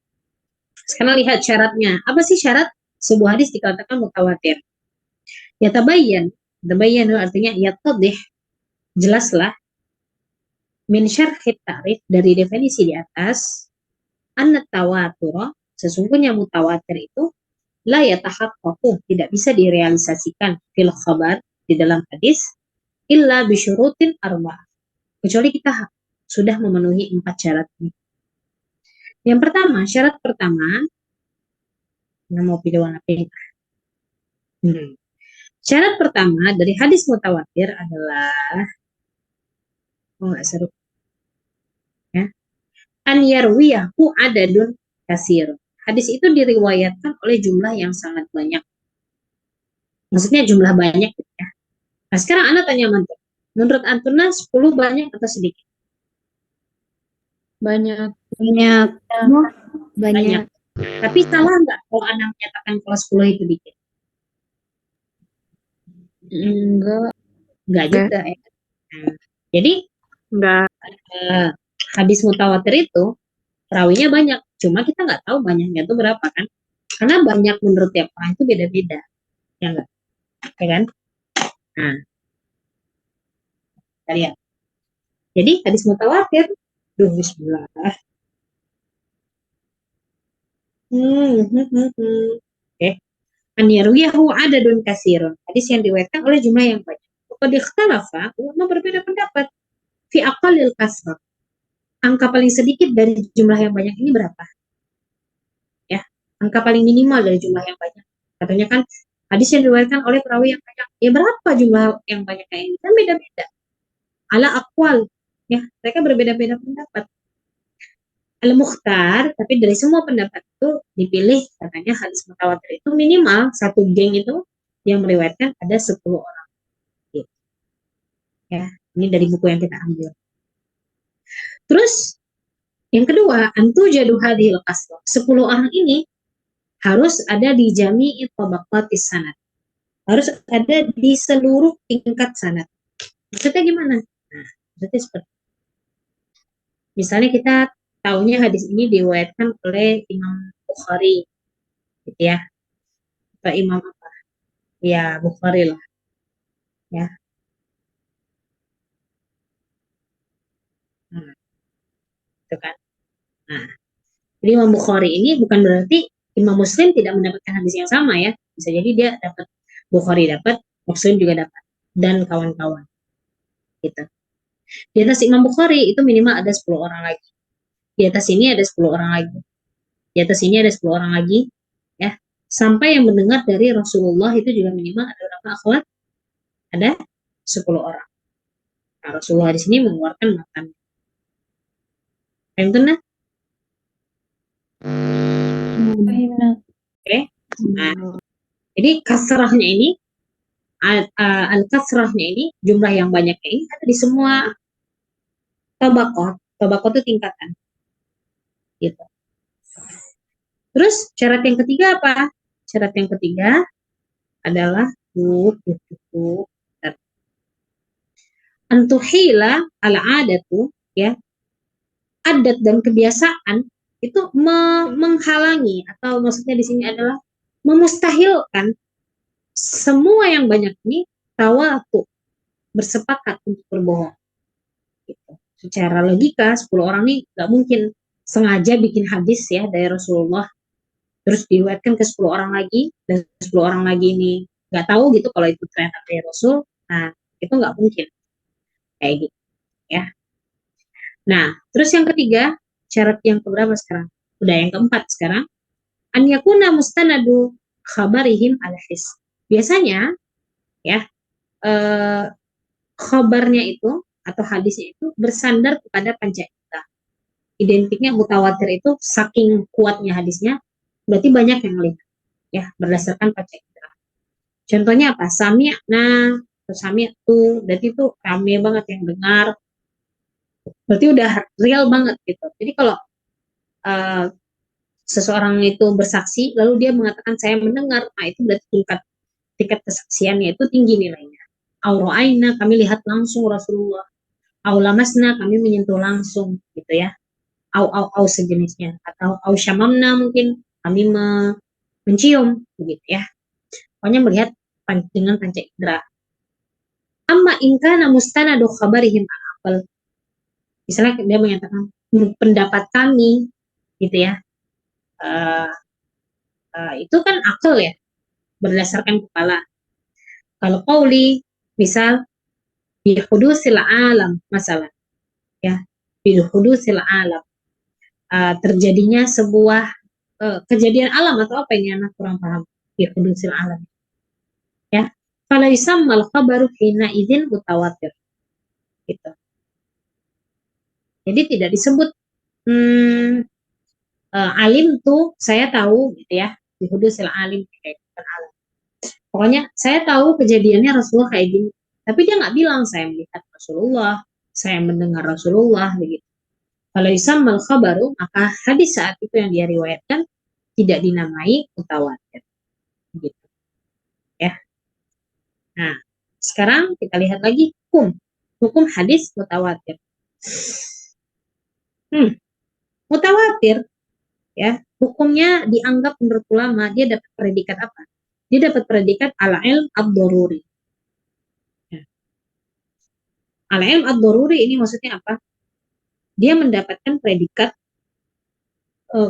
Sekarang lihat syaratnya. Apa sih syarat sebuah hadis dikatakan mutawatir? Ya tabayyan artinya ya tadih, jelaslah, min syarhit ta'rif, dari definisi di atas, anna tawatur, sesungguhnya mutawatir itu la yatahaqqaqu, tidak bisa direalisasikan fil khabar, di dalam hadis, illa bisyurutin arba'ah, kecuali kita sudah memenuhi 4 syarat ini. Yang pertama, syarat pertama, Nah, mau pilih warna pink. Syarat pertama dari hadis mutawatir adalah nggak seru ya. An yarwiyahu adadun kasir. Hadis itu diriwayatkan oleh jumlah yang sangat banyak. Maksudnya jumlah banyak gitu ya. Nah, sekarang Anda tanya mantu. Menurut Antuna 10 banyak atau sedikit? Banyak. Banyak. Banyak. Tapi salah nggak kalau Anda menyatakan kalau 10 itu dikit? Enggak. Enggak juga ya. Nah, jadi Enggak. hadis mutawatir itu perawinya banyak, cuma kita nggak tahu banyaknya itu berapa kan? Karena banyak menurut tiap orang itu beda-beda, ya enggak? Ya kan? Nah, kita lihat. Jadi hadis mutawatir, bismillah. Oke. An yarwiyahu adadun kasirun. Hadis yang diriwayatkan oleh jumlah yang banyak. Qad ikhtalafa, ulama berbeda pendapat. Fi aqallil kasrah. Angka paling sedikit dari jumlah yang banyak ini berapa? Ya, angka paling minimal dari jumlah yang banyak. Katanya kan hadis yang diriwayatkan oleh perawi yang banyak. Ya berapa jumlah yang banyaknya ini? Kan beda-beda. Ala aqwal. Ya, mereka berbeda-beda pendapat. Al-Mukhtar, tapi dari semua pendapat itu dipilih katanya hadis mutawatir itu minimal satu geng itu yang meriwayatkan ada 10 orang. Gitu. Ya, ini dari buku yang kita ambil. Terus yang kedua, antu jadu hadhil qasr. 10 orang ini harus ada di jami'i tabaqatis sanad. Harus ada di seluruh tingkat sanad. Maksudnya gimana? Nah, maksudnya seperti misalnya kita tahunya hadis ini diriwayatkan oleh Imam Bukhari, gitu ya, atau Imam apa? Ya Bukhari lah, ya. Nah, itu kan. Nah, jadi Imam Bukhari ini bukan berarti Imam Muslim tidak mendapatkan hadis yang sama ya. Bisa jadi dia dapat, Bukhari dapat, Muslim juga dapat, dan kawan-kawan, gitu. Di atas Imam Bukhari itu minimal ada 10 orang lagi. Di atas ini ada 10 orang lagi. Di atas ini ada 10 orang lagi, ya. Sampai yang mendengar dari Rasulullah itu juga minimal ada berapa akhwat? Ada 10 orang. Nah, Rasulullah di sini mengeluarkan makan. Yang benar? Oke. Nah, jadi kasrahnya ini, al-kasrahnya ini, jumlah yang banyaknya ini ada di semua tabaqah. Tabaqah itu tingkatan. Gitu. Terus syarat yang ketiga apa? Syarat yang ketiga adalah antuhila al-adatu, ya, adat dan kebiasaan itu menghalangi, atau maksudnya di sini adalah memustahilkan semua yang banyak ini tawatu, bersepakat untuk berbohong. Gitu. Secara logika 10 orang ini nggak mungkin sengaja bikin hadis ya dari Rasulullah terus diriwayatkan ke 10 orang lagi, dan 10 orang lagi ini nggak tahu gitu kalau itu ternyata dari Rasul. Nah, itu nggak mungkin kayak gitu ya. Nah, terus yang ketiga, syarat yang keberapa sekarang? Udah yang keempat sekarang. An yakuna mustanadu khabarihim ala his. Biasanya ya, khabarnya itu atau hadisnya itu bersandar kepada panca indera. Identiknya mutawatir itu saking kuatnya hadisnya, berarti banyak yang melihat ya berdasarkan panca indera. Contohnya apa? Sami'na, sami'tu, berarti itu rame banget yang dengar. Berarti udah real banget gitu. Jadi kalau seseorang itu bersaksi lalu dia mengatakan saya mendengar, nah itu berarti tingkat kesaksiannya itu tinggi nilainya. Aura'aina, kami lihat langsung Rasulullah. Aulamasna, kami menyentuh langsung gitu ya. Au sejenisnya, atau au syamamna, mungkin kami mencium begitu ya. Pokoknya melihat dengan panca indera. Amma ingkana mustanadu khabarihim al-aqal. Misalnya dia menyatakan pendapat kami gitu ya. Itu kan akal ya, berdasarkan kepala. Kalau qauli, misal bihudusil alam, masalah ya, bihudusil alam, terjadinya sebuah kejadian alam atau apa ini anak kurang paham fi hudusil alam ya. Fala yusammal khabaru hina idzin mutawatir gitu. Jadi tidak disebut alim tuh saya tahu gitu ya, di hudusil alim kayak bukan alam. Pokoknya saya tahu kejadiannya Rasulullah kayak gini, tapi dia nggak bilang saya melihat Rasulullah, saya mendengar Rasulullah begitu. Kalau yusammal khabaru, maka hadis saat itu yang dia riwayatkan tidak dinamai mutawatir gitu ya. Nah, sekarang kita lihat lagi hukum hadis mutawatir. Mutawatir ya, hukumnya dianggap menurut ulama dia dapat predikat apa? Dia dapat predikat al-ilm ad-daruri. Ya. Al-ilm ad-daruri ini maksudnya apa? Dia mendapatkan predikat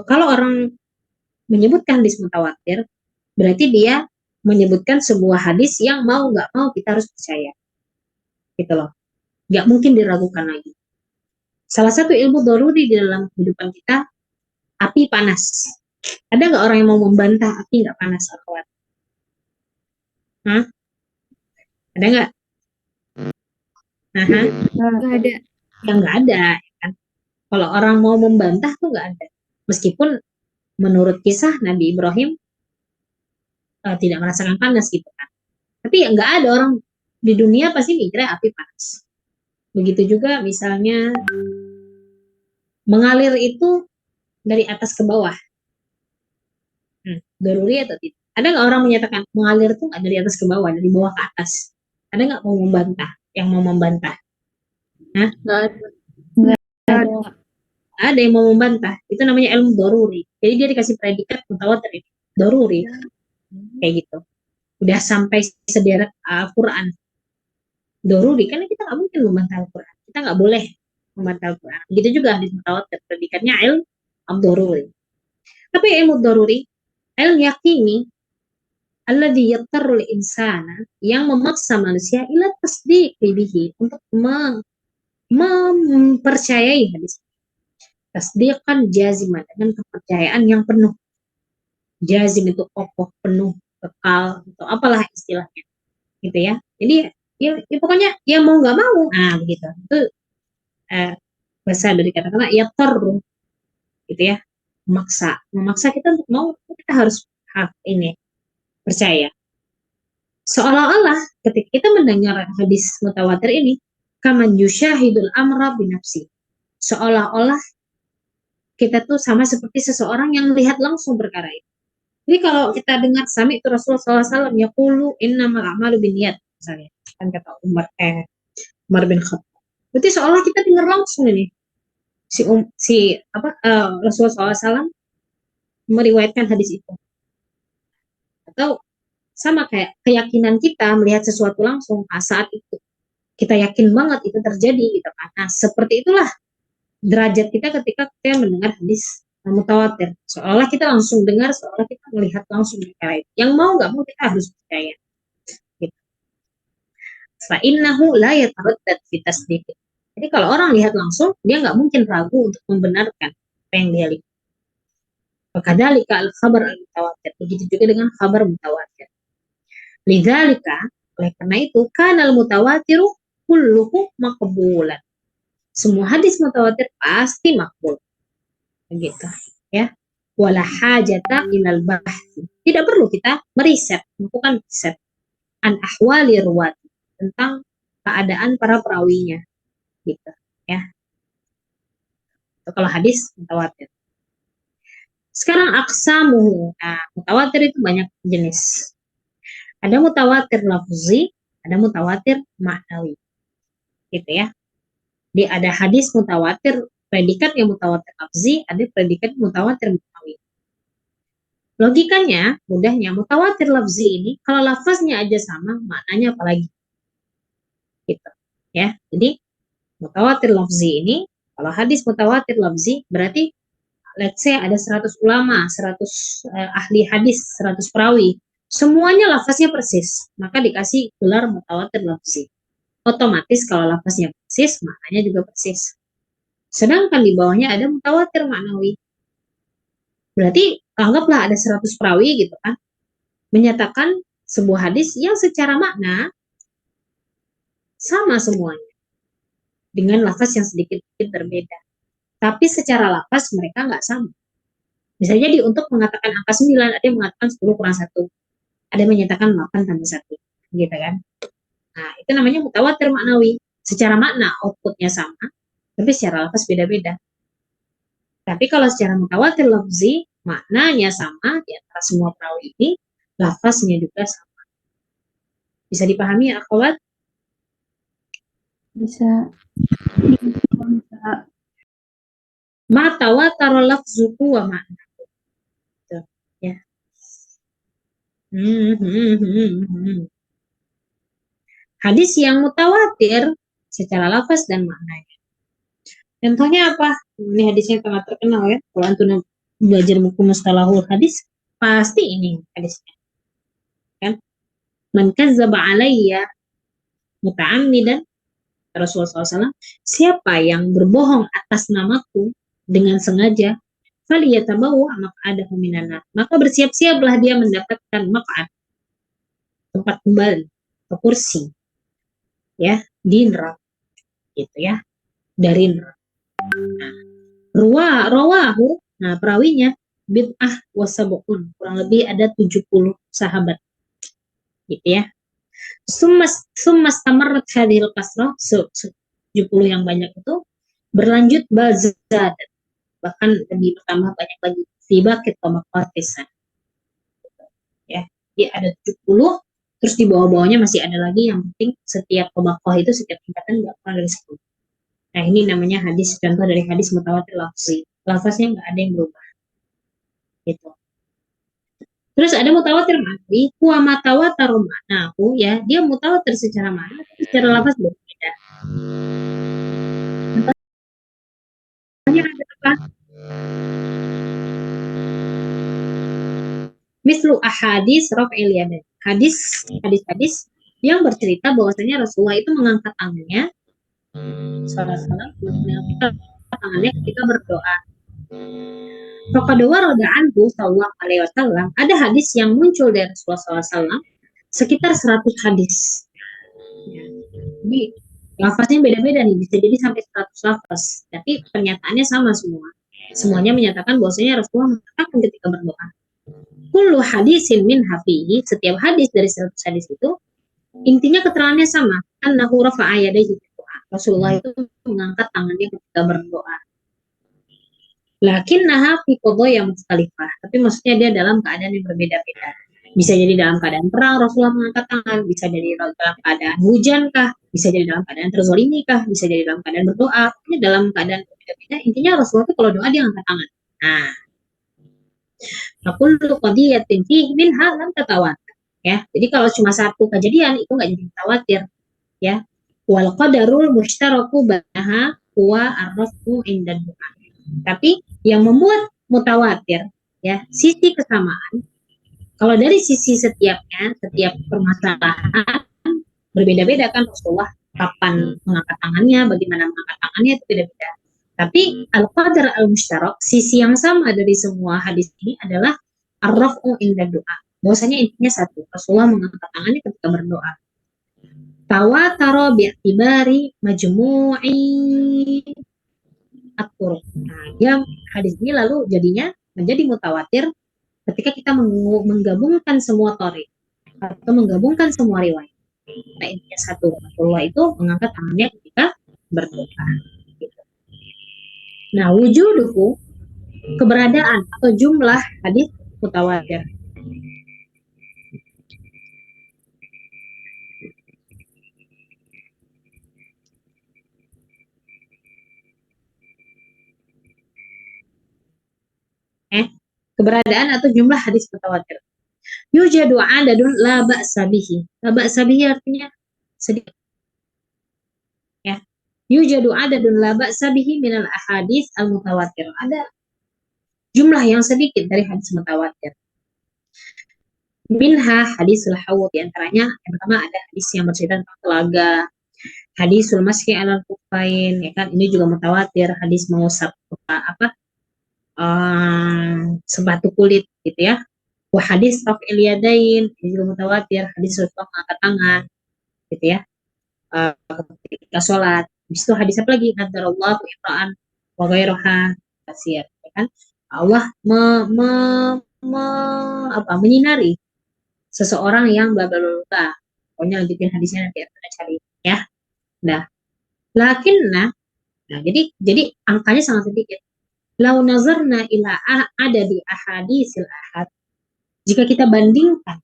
kalau orang menyebutkan hadis mutawatir, berarti dia menyebutkan sebuah hadis yang mau nggak mau kita harus percaya. Gitu loh. Nggak mungkin diragukan lagi. Salah satu ilmu daruri di dalam kehidupan kita, api panas. Ada nggak orang yang mau membantah api nggak panas, akhwat? Hah? Ada nggak? Nggak ada. Ya nggak ada. Kan? Kalau orang mau membantah tuh nggak ada. Meskipun menurut kisah Nabi Ibrahim tidak merasakan panas gitu kan. Tapi ya nggak ada orang di dunia pasti mikirnya api panas. Begitu juga misalnya mengalir itu dari atas ke bawah. Daruri atau tidak? Ada nggak orang menyatakan mengalir itu nggak dari atas ke bawah, dari bawah ke atas? Ada nggak mau membantah? Yang mau membantah? Hah? Nggak ada. Ada yang mau membantah. Itu namanya ilmu daruri. Jadi dia dikasih predikat mutawatir itu. Daruri. Kayak gitu. Udah sampai sederet Al-Quran. Daruri. Karena kita nggak mungkin membantah Al-Quran. Kita nggak boleh membantah Al-Quran. Begitu juga hadis mutawatir. Predikatnya ilmu ad-daruri. Tapi ilmu daruri, ilmu yakini, alladzi yattarul insana, yang memaksa manusia ila tasdiq bihi, untuk mempercayai hadis. Tasdiqan jaziman, dengan kepercayaan yang penuh. Jazim itu kokoh, penuh, kekal, atau apalah istilahnya. Gitu ya. Jadi ya pokoknya ya mau nggak mau. Nah, begitu. Itu bahasa dari kata-kata yattarru gitu ya. Memaksa kita untuk mau, kita harus ini percaya. Seolah-olah ketika kita mendengar hadis mutawatir ini, kaman yusyahidul amra binafsi. Seolah-olah kita tuh sama seperti seseorang yang melihat langsung perkara itu. Jadi kalau kita dengar sami itu Rasulullah SAW yaqulu innamal a'malu binniyat, misalnya kan kata Umar bin Khattab. Berarti seolah kita dengar langsung ini Rasulullah SAW meriwayatkan hadis itu. Atau sama kayak keyakinan kita melihat sesuatu langsung saat itu kita yakin banget itu terjadi gitu kan. Nah, seperti itulah derajat kita ketika kita mendengar hadis mutawatir. Seolah kita langsung dengar, seolah kita melihat langsung perkara itu. Yang mau nggak mau kita harus percaya. Gitu. Fa innahu la yataraddad fi tasdiq. Jadi kalau orang lihat langsung, dia nggak mungkin ragu untuk membenarkan apa yang dia lihat. Wakadzalika al-khabar al-mutawatir. Begitu juga dengan khabar mutawatir. Lidzalika, oleh karena itu, kanal mutawatiru kulluhu maqbulan. Semua hadis mutawatir pasti makbul. Begitu, ya. Wala hajata ilal bahthi. Tidak perlu kita meriset, melakukan riset an ahwali ruwati, tentang keadaan para perawinya. Gitu, ya. Itu kalau hadis mutawatir. Sekarang aqsamuhu. Nah, mutawatir itu banyak jenis. Ada mutawatir lafzi, ada mutawatir maknawi. Gitu ya. Jadi ada hadis mutawatir, predikat yang mutawatir lafzi, ada predikat mutawatir maknawi. Logikanya, mudahnya, mutawatir lafzi ini, kalau lafaznya aja sama, maknanya apalagi? Gitu. Ya. Jadi, mutawatir lafzi ini, kalau hadis mutawatir lafzi, berarti, let's say ada 100 ulama, 100 ahli hadis, 100 perawi, semuanya lafaznya persis, maka dikasih gelar mutawatir lafzi. Otomatis kalau lafaznya persis, maknanya juga persis. Sedangkan di bawahnya ada mutawatir maknawi. Berarti anggaplah ada 100 perawi gitu kan, menyatakan sebuah hadis yang secara makna sama semuanya, dengan lafaz yang sedikit-sedikit berbeda. Tapi secara lafaz mereka nggak sama. Bisa jadi untuk mengatakan angka 9, ada yang mengatakan 10 kurang 1. Ada yang menyatakan 8 tambah 1. Gitu kan. Nah, itu namanya mutawatir maknawi. Secara makna outputnya sama, tapi secara lafaz beda-beda. Tapi kalau secara mutawatir lafzi, maknanya sama di antara semua perawi ini, lafaznya juga sama. Bisa dipahami ya, akhwat? Bisa. Ma tawatara lafzuhu wa makna. Tuh, ya. Hadis yang mutawatir secara lafaz dan maknanya. Contohnya apa? Ini hadisnya sangat terkenal ya. Kalau antum belajar buku mustalahul hadis, pasti ini hadisnya. Kan? Man kazzaba alayya muta'ammidan, Rasulullah SAW, siapa yang berbohong atas namaku dengan sengaja, faliyatabawa maq'adahu minan nar, maka bersiap-siaplah dia mendapatkan maq'ad, tempat kembali ke kursi, ya, di neraka, gitu ya, dari neraka. Nah, rawahu, nah perawinya bid'ah wasabukun, kurang lebih ada 70 sahabat, gitu ya. Summas tamarrat hadhil kasrah, 70 yang banyak itu berlanjut bazad, bahkan lebih bertambah banyak lagi, tiba kita maqatisan, ya. Jadi ada 70, terus di bawah-bawahnya masih ada lagi, yang penting setiap tabaqah itu setiap tingkatan enggak kurang dari 10. Nah, ini namanya hadis, contoh dari hadis mutawatir lafzi. Lafaznya nggak ada yang berubah. Gitu. Terus ada mutawatir maknawi, huwa matawatir maknahu, ya, dia mutawatir secara makna, tapi secara lafaz berbeda. Contohnya ada apa? Mislu ahadis raf'il yadain. Hadis-hadis yang bercerita bahwasanya Rasulullah itu mengangkat tangannya, salah mengangkat tangannya ketika berdoa. Faqad warada anhu sallallahu alaihi wasallam, ada hadis yang muncul dari Rasulullah SAW sekitar 100 hadis. Ya. Jadi lafaznya beda-beda nih, bisa jadi sampai 100 lafaz, tapi pernyataannya sama semua. Semuanya menyatakan bahwasanya Rasulullah mengatakan ketika berdoa. Kullu hadisin min hafihi, setiap hadis dari 100 hadis itu intinya keterangannya sama, annahu rafa'a yadayhi berdoa. Rasulullah itu mengangkat tangannya ketika berdoa. Lakinnaha fi qadaya mukhtalifah, tapi maksudnya dia dalam keadaan yang berbeda-beda. Bisa jadi dalam keadaan perang Rasulullah mengangkat tangan, bisa jadi dalam keadaan hujan kah, bisa jadi dalam keadaan terzolimi kah, bisa jadi dalam keadaan berdoa. Ini dalam keadaan berbeda-beda. Intinya Rasulullah itu kalau doa dia angkat tangan. Nah, kullu qadiyatin fihi minha lam tatawatir. Ya, jadi kalau cuma satu kejadian itu nggak jadi mutawatir. Ya, wal qadarul mushtaraku bainaha huwa ar-rafu inda du'a. Tapi yang membuat mutawatir, ya, sisi kesamaan. Kalau dari sisi setiap permasalahan berbeda-beda kan, Rasulullah kapan mengangkat tangannya, bagaimana mengangkat tangannya itu beda-beda. Tapi al-qadar al-mushtarak, sisi yang sama dari semua hadis ini adalah ar-raf'u inda du'a. Bahwasanya intinya satu, Rasulullah mengangkat tangannya ketika berdoa. Tawatara bi'tibari majmu'i at-turuq. Nah, hadis ini lalu jadinya menjadi mutawatir ketika kita menggabungkan semua thariq atau menggabungkan semua riwayat. Nah, intinya satu, Rasulullah itu mengangkat tangannya ketika berdoa. Gitu. Nah, wujuduhu, keberadaan atau jumlah hadis mutawatir. Keberadaan atau jumlah hadis mutawatir. Yujadu adadun la ba'sa bihi. La ba'sa bihi artinya sedikit. Ya. Yujadu adadun la ba'sa bihi minal ahadis al-mutawatir. Ada jumlah yang sedikit dari hadis mutawatir. Minha hadisul hawd, di antaranya yang pertama ada hadis yang bercerita tentang telaga, hadisul maski alal kufain, ya kan, ini juga mutawatir, hadis mengusap sepatu kulit gitu ya. Wa hadis raf'il yadain ini juga mutawatir, hadis Rasulullah angkat tangan gitu ya. Ketika sholat. Habis itu hadis apa lagi? Nadarallahu iqra'an wa ghairuha kasir, ya kan? Allah menyinari seseorang yang bla bla bla bla. Pokoknya lanjutin hadisnya nanti kita cari ya. Nah, lakinna, nah jadi angkanya sangat sedikit. Lau nazarna ila ada di ahadisil ahad. Jika kita bandingkan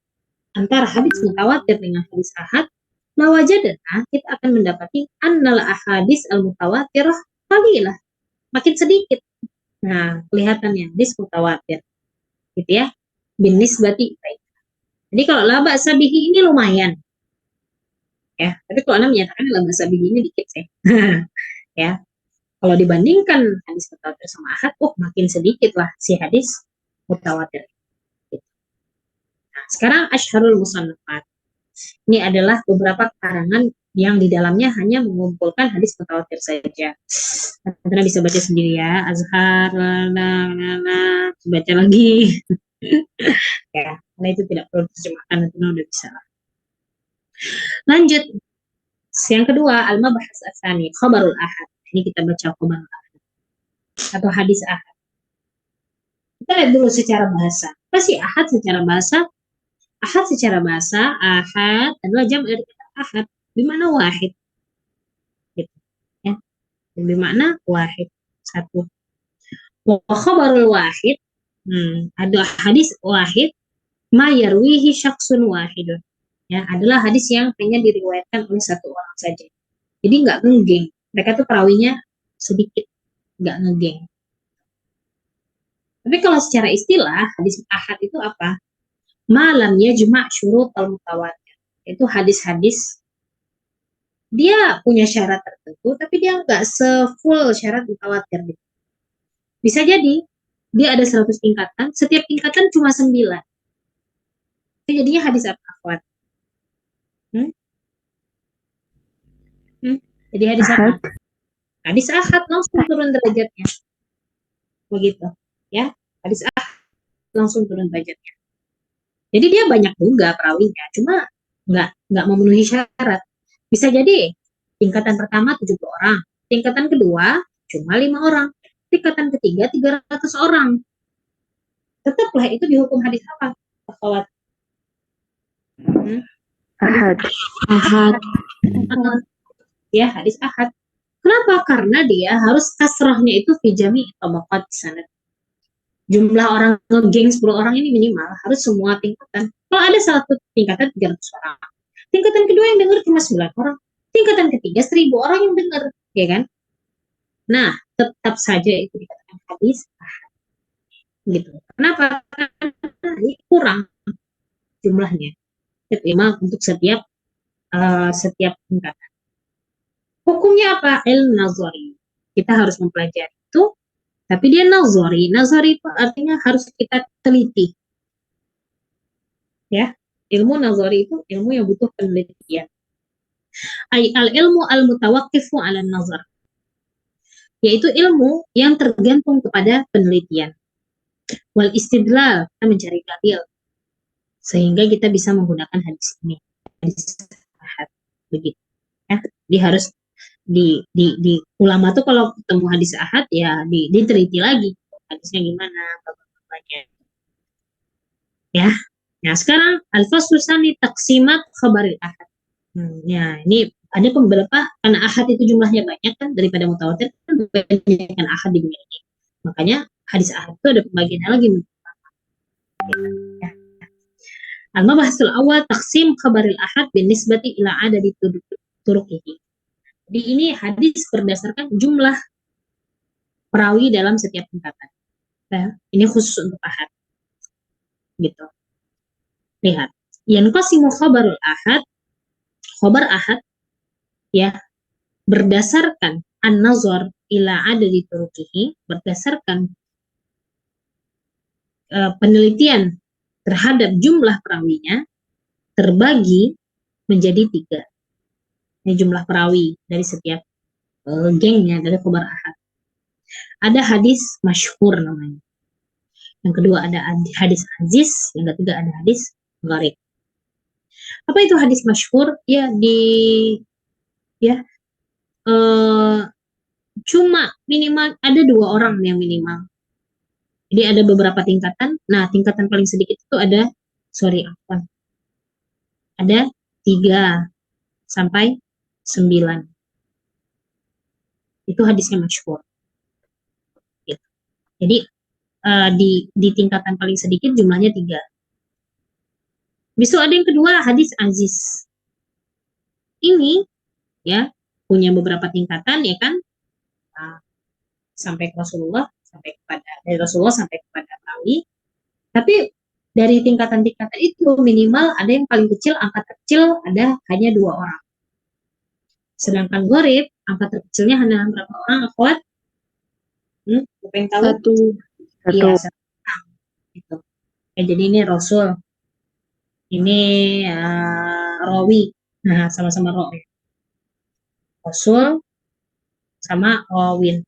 antara hadis mutawatir dengan hadis ahad, lawajadna kita akan mendapati annal ahadis al mutawatirah qalilah, makin sedikit. Nah, kelihatannya hadis mutawatir gitu ya. Bin nisbati. Jadi kalau la ba'sa bihi ini lumayan. Ya, tapi kalau Anda menyatakan la ba'sa bihi ini dikit sih. Ya. Kalau dibandingkan hadis mutawatir sama ahad, makin sedikit lah si hadis mutawatir. Gitu. Nah, sekarang asyharul musannafat. Ini adalah beberapa karangan yang di dalamnya hanya mengumpulkan hadis mutawatir saja. Anda bisa baca sendiri ya. Azhar, baca lagi. Ya, karena itu tidak perlu diterjemahkan, nanti udah bisa. Lanjut. Yang kedua, al-mabahas asani, khabarul ahad. Ini kita baca khabarul ahad atau hadis ahad. Kita lihat dulu secara bahasa. Apa sih ahad secara bahasa? Ahad secara bahasa, ahad adalah jam' dari kata ahad, bermakna wahid. Gitu, ya. Bermakna wahid, satu. Wa khabarul wahid, ada hadis wahid, ma yarwihi syakhsun wahidun. Ya, adalah hadis yang hanya diriwayatkan oleh satu orang saja. Jadi nggak ngegeng. Mereka tuh perawinya sedikit, nggak ngegeng. Tapi kalau secara istilah, hadis ahad itu apa? Malamnya juma' syurut al-mutawatir. Itu hadis-hadis dia punya syarat tertentu, tapi dia nggak se-full syarat mutawatir. Bisa jadi dia ada 100 tingkatan, setiap tingkatan cuma 9. Itu jadinya hadis apa, akhwat? Jadi hadis Ahad. apa? Hadis ahad langsung turun derajatnya. Begitu, ya. Hadis ahad langsung turun derajatnya. Jadi dia banyak juga perawinya, cuma nggak memenuhi syarat. Bisa jadi tingkatan pertama 70 orang, tingkatan kedua cuma 5 orang, tingkatan ketiga 300 orang. Tetaplah itu dihukum hadis apa? Akhwat. Ahad. Ahad. Ya, hadis ahad. Kenapa? Karena dia harus kasrahnya itu fi jami' tabaqat sanad. Jumlah orang ngegeng 10 orang ini minimal harus semua tingkatan. Kalau ada satu tingkatan 300 orang, tingkatan kedua yang dengar cuma 9 orang, tingkatan ketiga 1000 orang yang dengar, ya kan? Nah, tetap saja itu dikatakan hadis ahad. Gitu. Kenapa? Karena kurang jumlahnya. Memang untuk setiap tingkatan. Hukumnya apa? Nazari. Kita harus mempelajari itu, tapi dia nazari. Nazari itu artinya harus kita teliti. Ya, ilmu nazari itu ilmu yang butuh penelitian. Al-ilmu al-mutawaqqifu 'ala nazar. Yaitu ilmu yang tergantung kepada penelitian. Wal istidlal, kita mencari dalil sehingga kita bisa menggunakan hadis ini. Hadis ahad. Begitu. Ya, jadi harus di ulama tuh kalau ketemu hadis ahad ya diteliti lagi hadisnya gimana, bagaimana. Ya. Nah, sekarang al-faslu tsani taqsimat khabaril ahad. Ya, ini ada beberapa, karena ahad itu jumlahnya banyak kan daripada mutawatir, kan banyak kan ahad di dunia ini. Makanya hadis ahad itu ada pembagiannya lagi. Ya. Al-mabahasul awal taqsim khabaril ahad bin nisbati ila adadi turuqihi. Jadi ini hadis berdasarkan jumlah perawi dalam setiap tingkatan. Nah, ini khusus untuk ahad. Gitu. Lihat. Yanqasimu khabarul ahad, khabar ahad ya berdasarkan an-nazar ila adadi turuqihi, berdasarkan penelitian terhadap jumlah perawinya terbagi menjadi 3. Ini jumlah perawi dari setiap gengnya dari khabar ahad. ada hadis masyhur namanya. Yang kedua ada hadis aziz, yang ketiga ada hadis gharib. Apa itu hadis masyhur? Ya cuma minimal ada 2 orang yang minimal. Jadi ada beberapa tingkatan. Nah, tingkatan paling sedikit itu ada 3 sampai 9. Itu hadisnya masyhur. Gitu. Jadi di tingkatan paling sedikit jumlahnya 3. Besok ada yang kedua hadis aziz. Ini ya punya beberapa tingkatan ya kan, sampai ke Rasulullah, dari Rasulullah sampai kepada perawi. Tapi dari tingkatan-tingkatan itu minimal ada yang paling kecil, angka terkecil ada hanya 2 orang. Sedangkan gharib, angka terkecilnya hanya berapa orang, akhwat? Siapa yang tahu? Satu. Iya, 1 orang. Gitu. Ya, jadi ini Rasul, ini rawi. Nah, sama-sama rawi. Rasul sama rawin.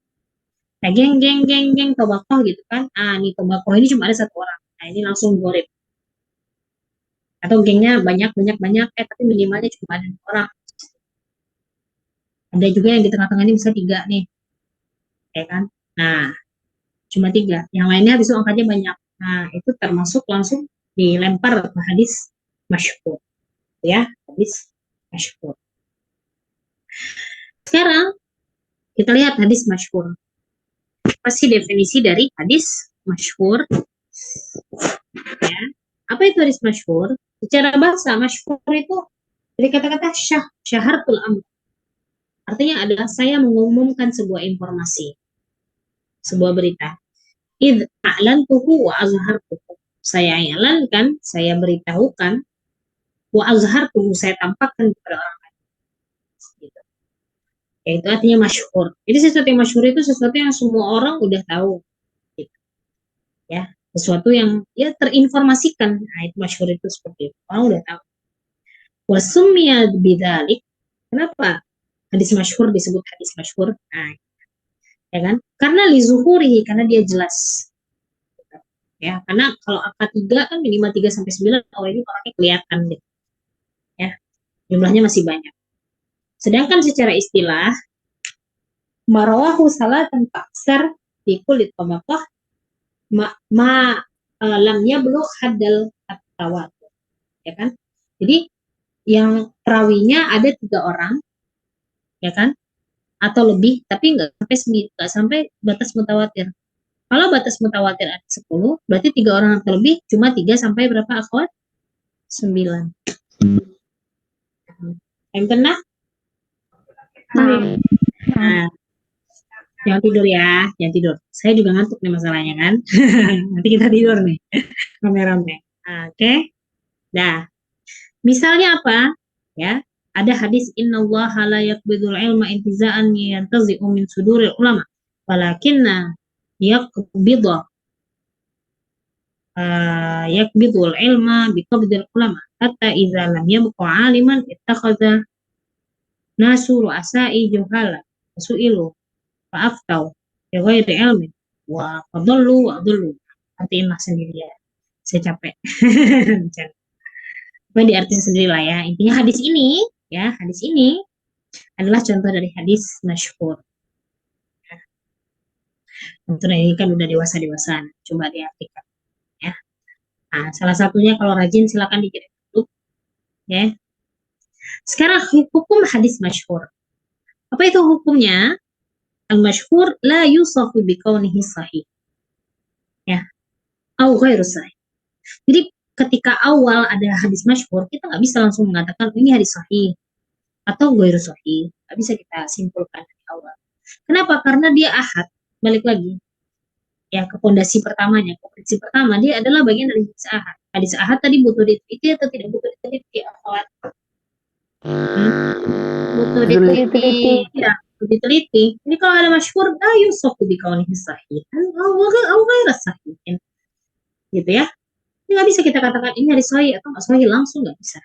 Nah, geng tobakoh gitu kan. Nih tobakoh ini cuma ada 1 orang. Nah, ini langsung gharib. Atau gengnya banyak, tapi minimalnya cuma ada 2 orang. Ada juga yang di tengah-tengah ini bisa 3 nih. Ya kan? Nah, cuma 3. Yang lainnya habis itu angkanya banyak. Nah, itu termasuk langsung dilempar ke hadis masyhur. Ya, hadis masyhur. Sekarang kita lihat hadis masyhur. Apa sih definisi dari hadis masyhur? Ya. Apa itu hadis masyhur? Secara bahasa masyhur itu dari kata-kata syahartul amr. Artinya adalah saya mengumumkan sebuah informasi, sebuah berita. Idh a'lantuhu wa azhartuhu. Saya i'lankan, saya beritahukan, wa azhartuhu, saya tampakkan kepada orang lain. Gitu. Ya, itu artinya masyhur. Jadi sesuatu yang masyhur itu sesuatu yang semua orang udah tahu. Gitu. Ya, sesuatu yang ya terinformasikan. Nah, itu masyhur itu seperti itu. Orang udah tahu. Wa summiya bidzalik. Kenapa hadis masyhur disebut hadis masyhur? Nah, ya kan? Karena li zuhurihi, karena dia jelas. Ya, karena kalau angka 3 kan minimal 3 sampai 9, ini orangnya kelihatan gitu. Ya. Jumlahnya masih banyak. Sedangkan secara istilah marawahu salatan taksar di kulit tobakoh lam yablugh haddal tawatur. Ya kan? Jadi yang perawinya ada 3 orang, ya kan, atau lebih, tapi nggak sampai batas mutawatir. Kalau batas mutawatir ada 10, berarti 3 orang atau lebih, cuma 3 sampai berapa, akhwat? 9. Yang kena? Nah, jangan tidur ya, jangan tidur. Saya juga ngantuk nih masalahnya kan. Nanti kita tidur nih, rame-rame. Oke. Nah, misalnya apa? Ya, ada hadis innallaha la yaqbidul ilma intiza'an yantazi'u min suduril ulama walakinna yaqbidul ilma biqabdil ulama hatta idza lam yabqa 'aliman ittakhadha nasu ru'asa'i juhala su'ilu fa'aftau bi ghairi ilmin wa fadallu wa adallu. Artiinlah sendiri ya. Saya capek. Di arti sendiri lah ya. Intinya hadis ini adalah contoh dari hadis masyhur. Tentu ini kan udah dewasa, coba diartikan. Ya. Nah, salah satunya kalau rajin silakan dikirim dulu. Ya. Sekarang hukum hadis masyhur. Apa itu hukumnya? Al-masyhur la yusafu biqaunihi sahih. Ya. Au ghairu sahih. Jadi ketika awal ada hadis masyhur, kita nggak bisa langsung mengatakan ini hadis sahih atau ghairu sahih. Nggak bisa kita simpulkan dari awal. Kenapa? Karena dia ahad. Balik lagi. Ya, ke pondasi pertamanya. Prinsip pertama, dia adalah bagian dari hadis ahad. Hadis ahad tadi butuh diteliti atau tidak butuh diteliti? Butuh diteliti. Ya, butuh diteliti. Ini kalau ada masyhur, yusafu biqaunihi sahih. Au ghairu sahih. Gitu ya. Ini nggak bisa kita katakan ini hadis sahih atau nggak sahih, langsung nggak bisa.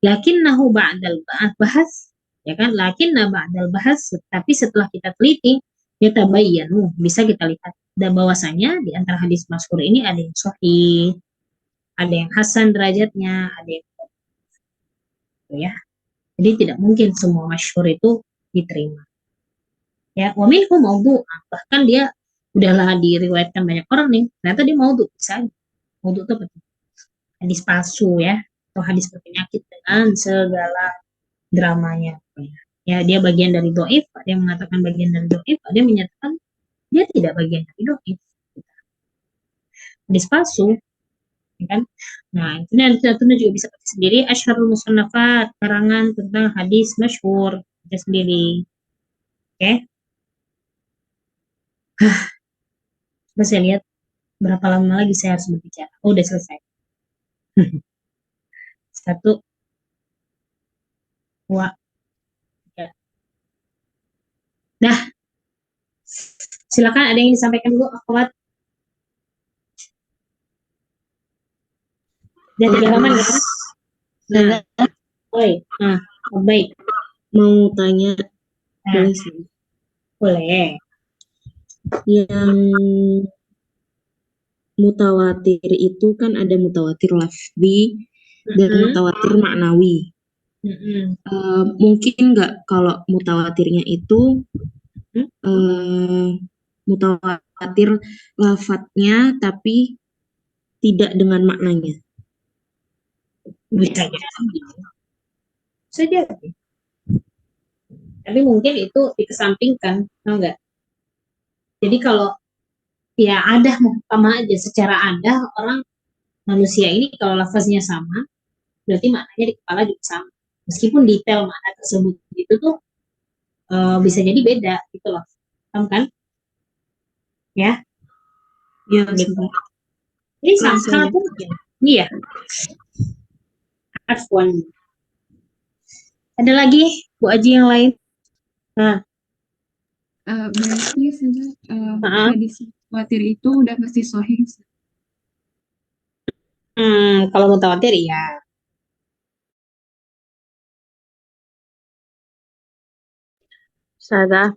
Lakinnahu ba'dal bahas, ya kan? Lakinna ba'dal bahas, tapi setelah kita teliti, yatabayyanu, bisa kita lihat. Dan bahwasanya di antara hadis masyhur ini ada yang sahih, ada yang hasan derajatnya, ada yang ya. Jadi tidak mungkin semua masyhur itu diterima. Ya, wa minhu maudhu', bahkan dia udahlah diriwayatkan banyak orang nih, ternyata dia maudhu' bisa. Maudhu' itu apa? Hadis palsu ya, atau hadis berpenyakit dengan segala dramanya. Ya, dia bagian dari doif, ada yang mengatakan bagian dari doif, ada yang menyatakan dia tidak bagian dari doif. Hadis palsu, ya kan? Nah, ini Anda juga bisa baca sendiri Asyharul Musannafat, karangan tentang hadis masyhur, baca sendiri. Oke. Coba saya lihat berapa lama lagi saya harus berbicara. Oh, udah selesai. Satu, dua, tiga. Dah, silakan ada yang disampaikan dulu, akhwat. Udah 3 halaman ya? Nah, baik. Mau tanya, Nah, boleh sih? boleh. Yang mutawatir itu kan ada mutawatir lafzi dan mutawatir maknawi. Mungkin nggak kalau mutawatirnya itu mutawatir lafadznya tapi tidak dengan maknanya. Bisa jadi. Bisa jadi. Tapi mungkin itu dikesampingkan, tahu nggak? Jadi kalau ya ada sama aja, secara ada orang manusia ini kalau lafaznya sama, berarti maknanya di kepala juga sama. Meskipun detail makna tersebut itu tuh bisa jadi beda gitu loh, paham kan? Ya, Ya, gitu. Ini sangat mungkin. Iya. Afwan. Ada lagi Bu Aji yang lain? Nah, berarti hadis mutawatir itu udah pasti sahih. kalau mutawatir ya. Ustazah.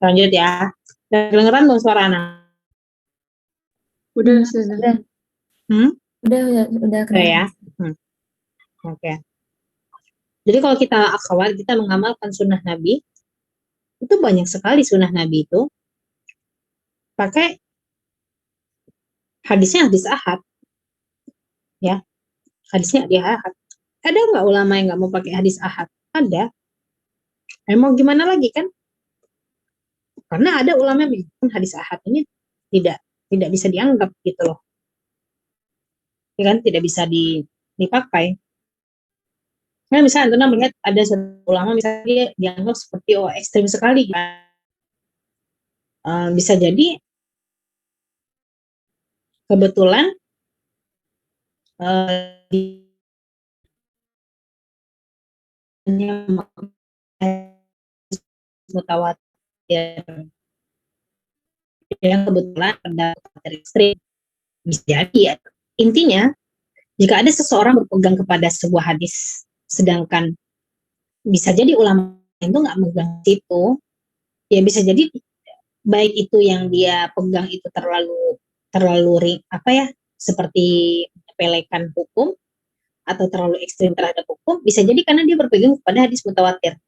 Lanjut ya. Kedengeran dong suara anak? Udah, Ustazah. Udah Udah keren. ya. Oke. Jadi kalau kita akhwat, kita mengamalkan sunnah Nabi, itu banyak sekali sunnah Nabi itu pakai hadisnya hadis ahad. Ya, hadisnya hadis ahad. Ada nggak ulama yang nggak mau pakai hadis ahad? Ada. Mau gimana lagi kan? Karena ada ulama yang bilang hadis ahad ini tidak bisa dianggap gitu loh. Ya kan, tidak bisa dipakai. Nah, misalnya Anda melihat ada satu ulama misalnya dia dianggap seperti ekstrim sekali. Bisa jadi kebetulan mutawatir yang kebetulan pendapat ekstrim bisa jadi ya. Intinya jika ada seseorang berpegang kepada sebuah hadis sedangkan bisa jadi ulama itu nggak megang itu, ya bisa jadi baik itu yang dia pegang itu terlalu apa ya, seperti menyepelekan hukum atau terlalu ekstrim terhadap hukum, bisa jadi karena dia berpegang kepada hadis mutawatir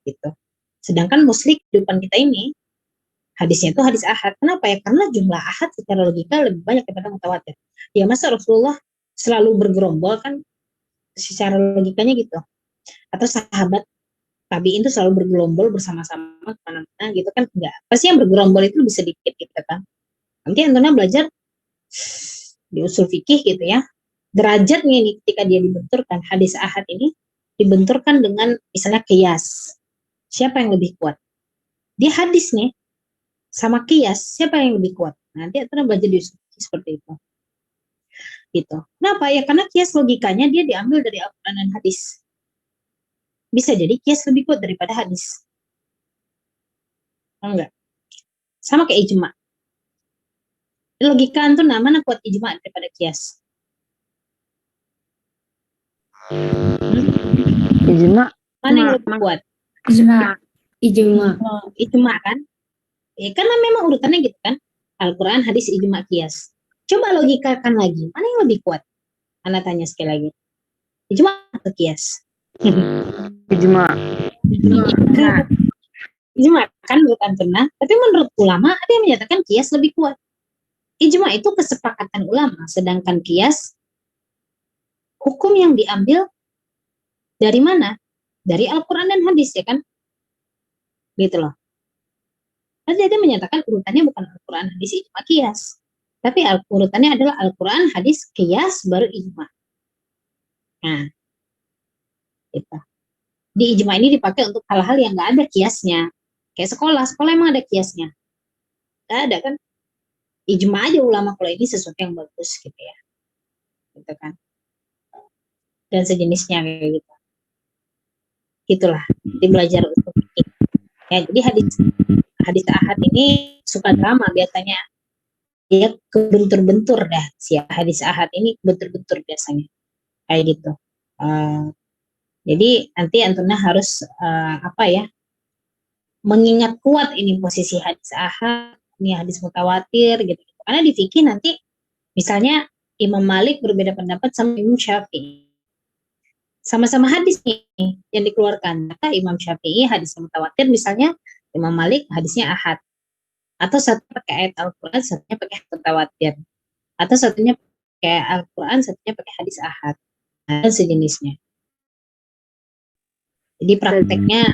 gitu. Sedangkan muslim di depan kita ini hadisnya itu hadis ahad. Kenapa ya? Karena jumlah ahad secara logika lebih banyak daripada mutawatir. Ya masa Rasulullah selalu bergerombol kan secara logikanya gitu. Atau sahabat tabi'in itu selalu bergerombol bersama-sama kemana-mana gitu kan, enggak. Pasti yang bergerombol itu lebih sedikit gitu kan. Nanti antunnya belajar di usul fikih gitu ya. Derajatnya ini ketika dia dibenturkan, hadis ahad ini dibenturkan dengan misalnya qiyas. Siapa yang lebih kuat? Dia hadis nih sama qiyas, siapa yang lebih kuat? Nanti antunnya belajar di usul fikih seperti itu. Gitu. Kenapa? Ya karena qiyas logikanya dia diambil dari Al-Quran dan hadis. Bisa jadi qiyas lebih kuat daripada hadis. Enggak. Sama kayak ijma. Logika itu mana kuat ijma daripada qiyas? Ijma. Mana yang lebih kuat? Ijma. Ijma kan? Ya karena memang urutannya gitu kan. Al-Quran, hadis, ijma, qiyas. Coba logikakan lagi. Mana yang lebih kuat? Anda tanya sekali lagi. Ijma atau qiyas? Ijma. Ijma kan menurut Antuna, tapi menurut ulama ada yang menyatakan qiyas lebih kuat. Ijma itu kesepakatan ulama, sedangkan qiyas hukum yang diambil dari mana? Dari Al-Quran dan hadis ya kan? Gitu loh. Ada yang menyatakan urutannya bukan Al-Quran, hadis, ijma, qiyas. Tapi urutannya adalah Al-Quran, hadis, qiyas, baru ijma. Nah, gitu. Di ijma ini dipakai untuk hal-hal yang nggak ada kiasnya. Kayak sekolah emang ada kiasnya. Nggak ada kan? Ijma aja ulama kalau ini sesuatu yang bagus gitu ya. Gitu kan. Dan sejenisnya kayak gitu. Gitulah. Jadi belajar untuk fikih. Ya, jadi hadis ahad ini suka drama biasanya. Dia kebentur-bentur dah. Si hadis ahad ini bentur-bentur biasanya. Kayak gitu. Jadi nanti Antuna harus mengingat kuat ini posisi hadis ahad, ini hadis mutawatir gitu. Karena di fikih nanti misalnya Imam Malik berbeda pendapat sama Imam Syafi'i. Sama-sama hadis nih yang dikeluarkan. Maka Imam Syafi'i hadis mutawatir misalnya, Imam Malik hadisnya ahad. Atau satu pakai ayat Al-Quran, satunya pakai mutawatir. Atau satunya pakai Al-Quran, satunya pakai hadis ahad. Dan sejenisnya. Jadi prakteknya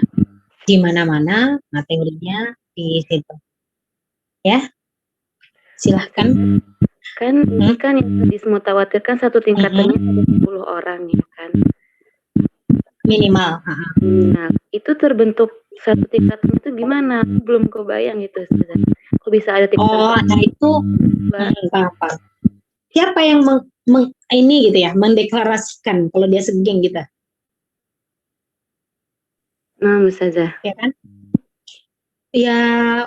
di mana-mana, nah teorinya di situ. Ya, silahkan. Kan ini kan yang hadis mutawatir kan satu tingkatannya ada 10 orang ya kan. Minimal. Nah, itu terbentuk satu tingkatan itu gimana? Belum kebayang itu. Kok bisa ada tingkatan? Oh, nah itu apa? Siapa yang ini gitu ya, mendeklarasikan kalau dia segeng gitu? Nah, Ustazah. Ya kan? Ya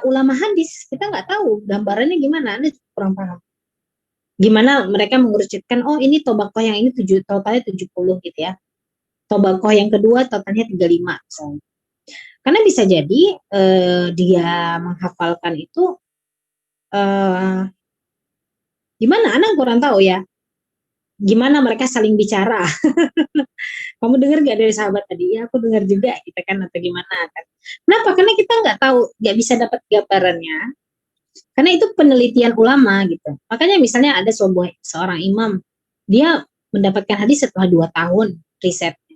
ulama hadis, kita nggak tahu gambarannya gimana, Anda kurang paham. Gimana mereka mengerucutkan, oh ini tobakoh yang ini totalnya 70 gitu ya. Tobakoh yang kedua totalnya 35 misalnya. Karena bisa jadi dia menghafalkan itu gimana, Anda kurang tahu ya. Gimana mereka saling bicara. Kamu dengar gak dari sahabat tadi? Ya aku dengar juga gitu kan, atau gimana kan. Kenapa? Karena kita nggak tahu, nggak bisa dapat gambarannya. Karena itu penelitian ulama gitu. Makanya misalnya ada seorang imam, dia mendapatkan hadis setelah 2 tahun risetnya.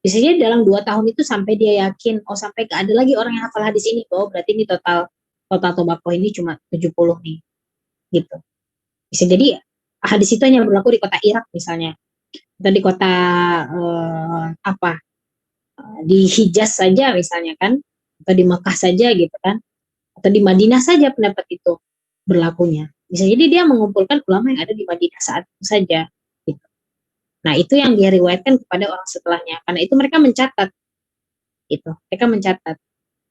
Biasanya dalam 2 tahun itu sampai dia yakin, oh sampai gak ada lagi orang yang hafal hadis ini, oh berarti ini total tobakoh ini cuma 70 nih. Gitu. Bisa jadi hadis itu hanya berlaku di kota Irak misalnya. Atau di kota di Hijaz saja misalnya kan, atau di Mekah saja gitu kan, atau di Madinah saja pendapat itu berlakunya. Bisa jadi dia mengumpulkan ulama yang ada di Madinah saat itu saja gitu. Nah itu yang dia riwayatkan kepada orang setelahnya, karena itu mereka mencatat itu, mereka mencatat.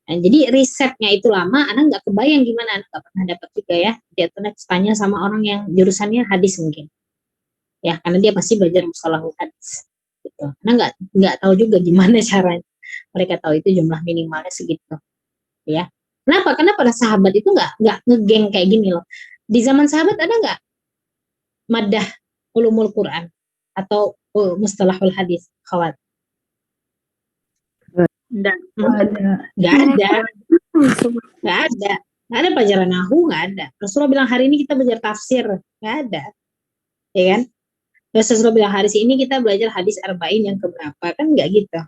Nah, jadi risetnya itu lama, Anda nggak kebayang gimana, Anda nggak pernah dapat juga ya. Dia tanya sama orang yang jurusannya hadis mungkin, ya karena dia pasti belajar mustalahul hadis. Gitu. Anda nggak tahu juga gimana caranya. Mereka tahu itu jumlah minimalnya segitu, ya. Kenapa? Karena pada sahabat itu nggak ngegeng kayak gini loh. Di zaman sahabat ada nggak madah ulumul Quran atau mustalahul hadis khawat? Nggak ada. Nggak ada pelajaran nahu, nggak ada. Rasulullah bilang hari ini kita belajar tafsir, nggak ada, ya kan? Terus Rasulullah bilang hari ini kita belajar hadis arba'in yang keberapa, kan nggak gitu,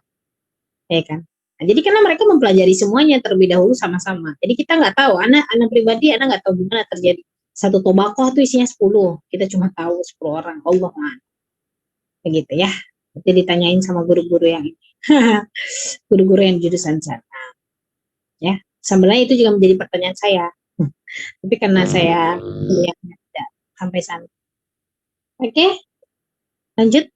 ya kan? Nah, jadi karena mereka mempelajari semuanya terlebih dahulu sama-sama. Jadi kita nggak tahu, anak pribadi, anak nggak tahu gimana terjadi. Satu tobakoh tuh isinya 10, kita cuma tahu 10 orang, Allah ma'ala. Begitu ya. Nanti ditanyain sama guru-guru yang ini. Guru-guru yang jurusan sana. Ya, sebenarnya itu juga menjadi pertanyaan saya. Tapi karena saya kuliahnya tidak sampai sana. Oke, lanjut.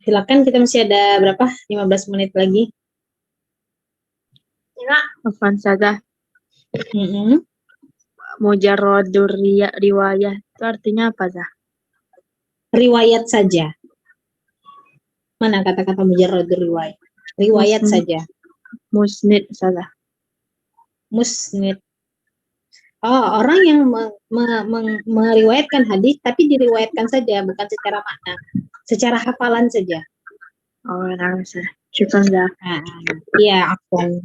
Silakan, kita masih ada berapa? 15 menit lagi. Afwan saja. Mm-mm. Mujarradur riwayah itu artinya apa Zah? Riwayat saja. Mana kata-kata mujarradur riwayat? Riwayat Musnid. saja. Musnid saja. Musnid. Oh, orang yang meriwayatkan hadis tapi diriwayatkan saja, bukan secara makna, secara hafalan saja. Oh, nah, syukran Zah. Nah, iya, afwan.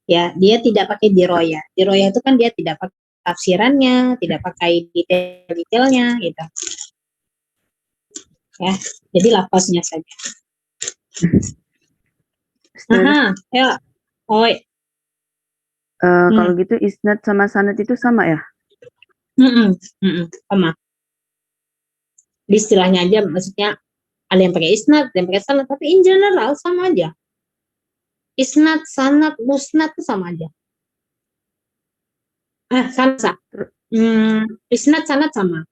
Ya, dia tidak pakai diroya. Diroya itu kan dia tidak pakai tafsirannya, tidak pakai detail-detailnya, gitu. Ya, jadi lafaznya saja. Aha, ya. Oh, Kalau gitu isnad sama sanad itu sama ya? sama. Di istilahnya aja, maksudnya ada yang pakai isnad, ada yang pakai sanad, tapi in general sama aja. Isnad, sanad, musnad itu sama aja. Sama. Isnad, sanad sama.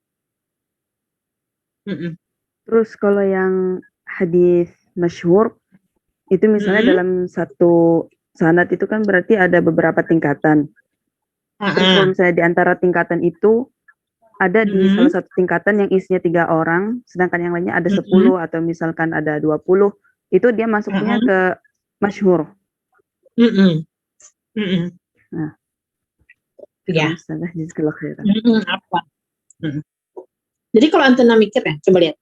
Terus kalau yang hadis masyhur itu misalnya dalam satu sanad itu kan berarti ada beberapa tingkatan. Terus kalau misalnya di antara tingkatan itu ada di salah satu tingkatan yang isinya 3 orang, sedangkan yang lainnya ada 10 atau misalkan ada 20, itu dia masuknya ke masyhur. Nah, ya. Apa? Jadi kalau antum mikir ya, coba lihat.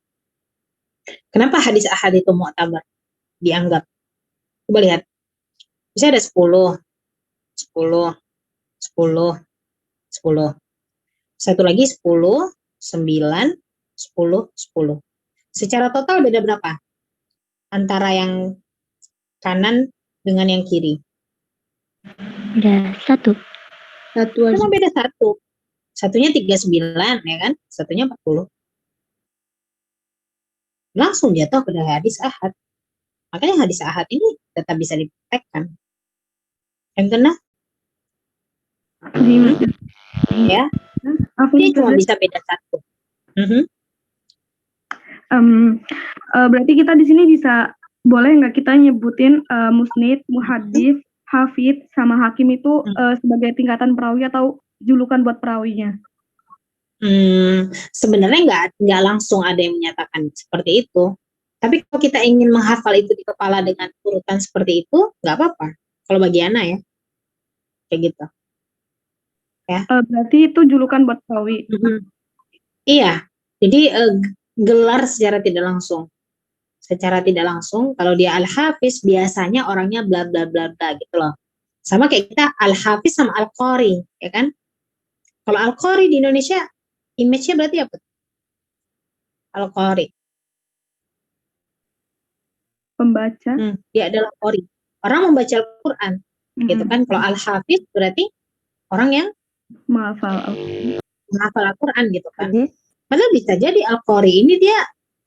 Kenapa hadis ahad itu mu'tabar dianggap? Coba lihat. Bisa ada 10. Satu lagi 10, 9, 10, 10. Secara total beda berapa? Antara yang kanan dengan yang kiri. Beda 1. Cuma beda 1. Satunya 39, ya kan? Satunya 40. Langsung jatuh pada hadis ahad. Makanya hadis ahad ini tetap bisa dipraktekkan. Yang kena? Ya. Ini cuma bisa beda 1. Berarti kita di sini bisa, boleh nggak kita nyebutin musnid, muhadis, hafid, sama hakim itu sebagai tingkatan perawi atau julukan buat perawinya? Sebenarnya nggak langsung ada yang menyatakan seperti itu. Tapi kalau kita ingin menghafal itu di kepala dengan urutan seperti itu, nggak apa-apa. Kalau bagi Ana ya, kayak gitu. Ya. Berarti itu julukan buat perawi. Iya. Jadi gelar secara tidak langsung. Secara tidak langsung, kalau dia al-hafiz biasanya orangnya bla bla bla bla gitu loh. Sama kayak kita al-hafiz sama al-qari, ya kan? Kalau al-qari di Indonesia image-nya berarti apa? Al-qari. Pembaca. Dia adalah qari. Orang membaca Al-Qur'an. Gitu kan? Kalau al-hafiz berarti orang yang menghafal Al-Qur'an gitu kan. Padahal bisa jadi al-qari ini dia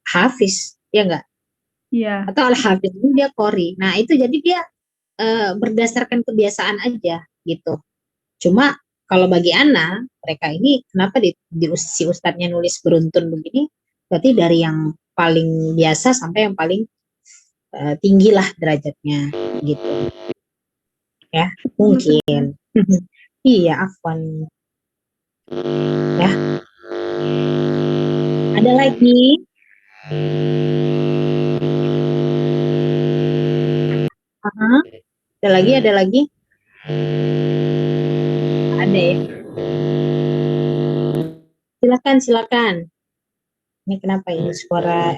hafiz, ya enggak? Iya. Atau al-hafiz ini dia qari. Nah, itu jadi dia berdasarkan kebiasaan aja gitu. Cuma kalau bagi Ana, mereka ini kenapa si ustadznya nulis beruntun begini? Berarti dari yang paling biasa sampai yang paling tinggi lah derajatnya gitu. Ya, mungkin. Iya, afwan. Ya. Ada lagi? Ada lagi? Ada ya? Silakan. Ini kenapa ini suara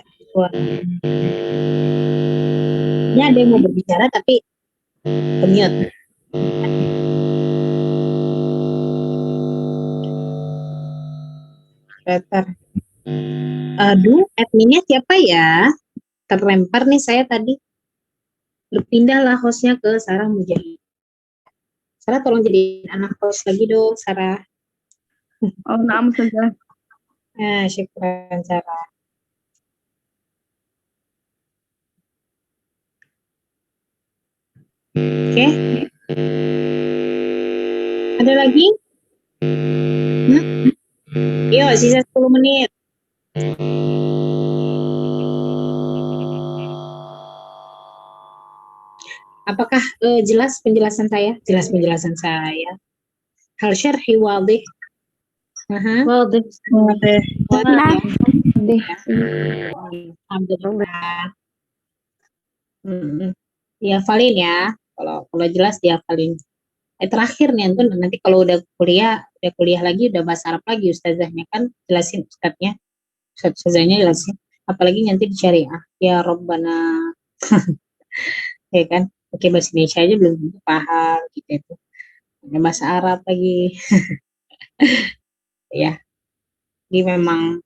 Ini ada yang mau berbicara tapi mute. Aduh, adminnya siapa ya? Terlempar nih saya tadi. Berpindahlah hostnya ke Sarah Mujahid. Sarah tolong jadi anak host lagi dong, Sarah. Oh, naam Ustazah. Syukran Sarah. Oke. Ada lagi? Yuk, sisa 10 menit. Apakah jelas penjelasan saya? Jelas penjelasan saya. Hal syarhi wadih. Wadih. Alhamdulillah. Dihafalin ya. Kalau jelas dihafalin. Terakhir nih Antun, nanti kalau udah kuliah lagi, udah bahasa Arab lagi ustazahnya kan jelasin ustaznya. Ustazahnya jelasin. Apalagi nanti di syariah. Ya Rabbana. Ya kan? Oke, bahasa Indonesia aja belum tentu paham gitu itu. Ada bahasa Arab lagi. Ya. Jadi memang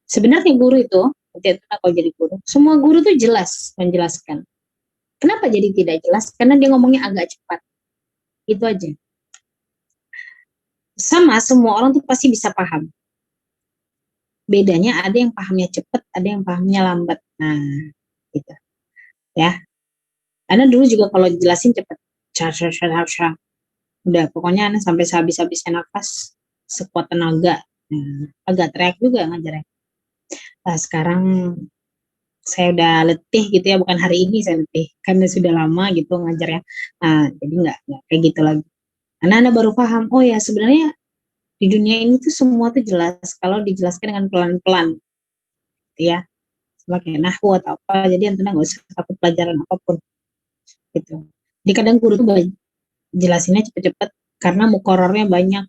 sebenarnya guru itu, kalau jadi guru, semua guru tuh jelas menjelaskan. Kenapa jadi tidak jelas? Karena dia ngomongnya agak cepat. Itu aja. Sama semua orang tuh pasti bisa paham. Bedanya ada yang pahamnya cepat, ada yang pahamnya lambat. Nah, gitu. Ya. Karena dulu juga kalau jelasin cepat. Udah, pokoknya sampai sehabis-habisnya nafas, sekuat tenaga. Agak teriak juga ngajarnya. Nah, sekarang saya udah letih gitu ya, bukan hari ini saya letih, karena sudah lama gitu ngajarnya. Nah, jadi nggak kayak gitu lagi. Anak-anak baru paham, oh ya sebenarnya di dunia ini tuh semua tuh jelas kalau dijelaskan dengan pelan-pelan, gitu ya. Sebagai nahwu atau apa, jadi Antuna nggak usah takut pelajaran apapun, gitu. Jadi kadang guru tuh jelasinnya cepet-cepet karena mukorornya banyak.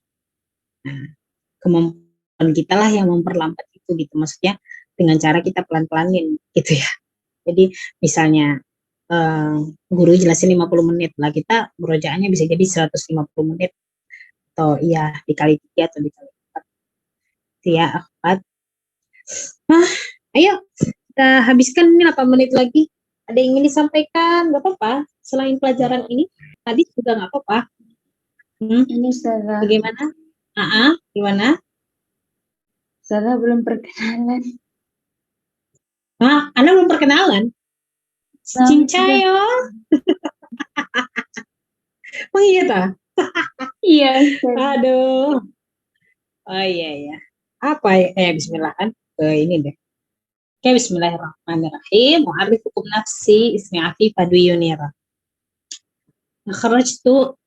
Nah, kemampuan kita lah yang memperlambat itu, gitu. Maksudnya dengan cara kita pelan-pelanin, gitu ya. Jadi misalnya guru jelasin 50 menit lah, kita murojaahnya bisa jadi 150 menit atau iya dikali 3 atau dikali 4 itu ya akhwat. Ayo kita habiskan ini 8 menit lagi. Ada yang ingin disampaikan? Gak apa-apa, selain pelajaran ini hadis juga gak apa-apa. Ini Sarah. Bagaimana? Gimana? Sarah belum perkenalan. Anda belum perkenalan? Cincayo. Oh iya ta? Iya. Aduh. Oh iya. Apa ya? Bismillah kan? Ini deh. Oke, bismillahirrahmanirrahim. Mu'arrif hukum nafsi ismi Afif Adwi Yunira. Takharrajtu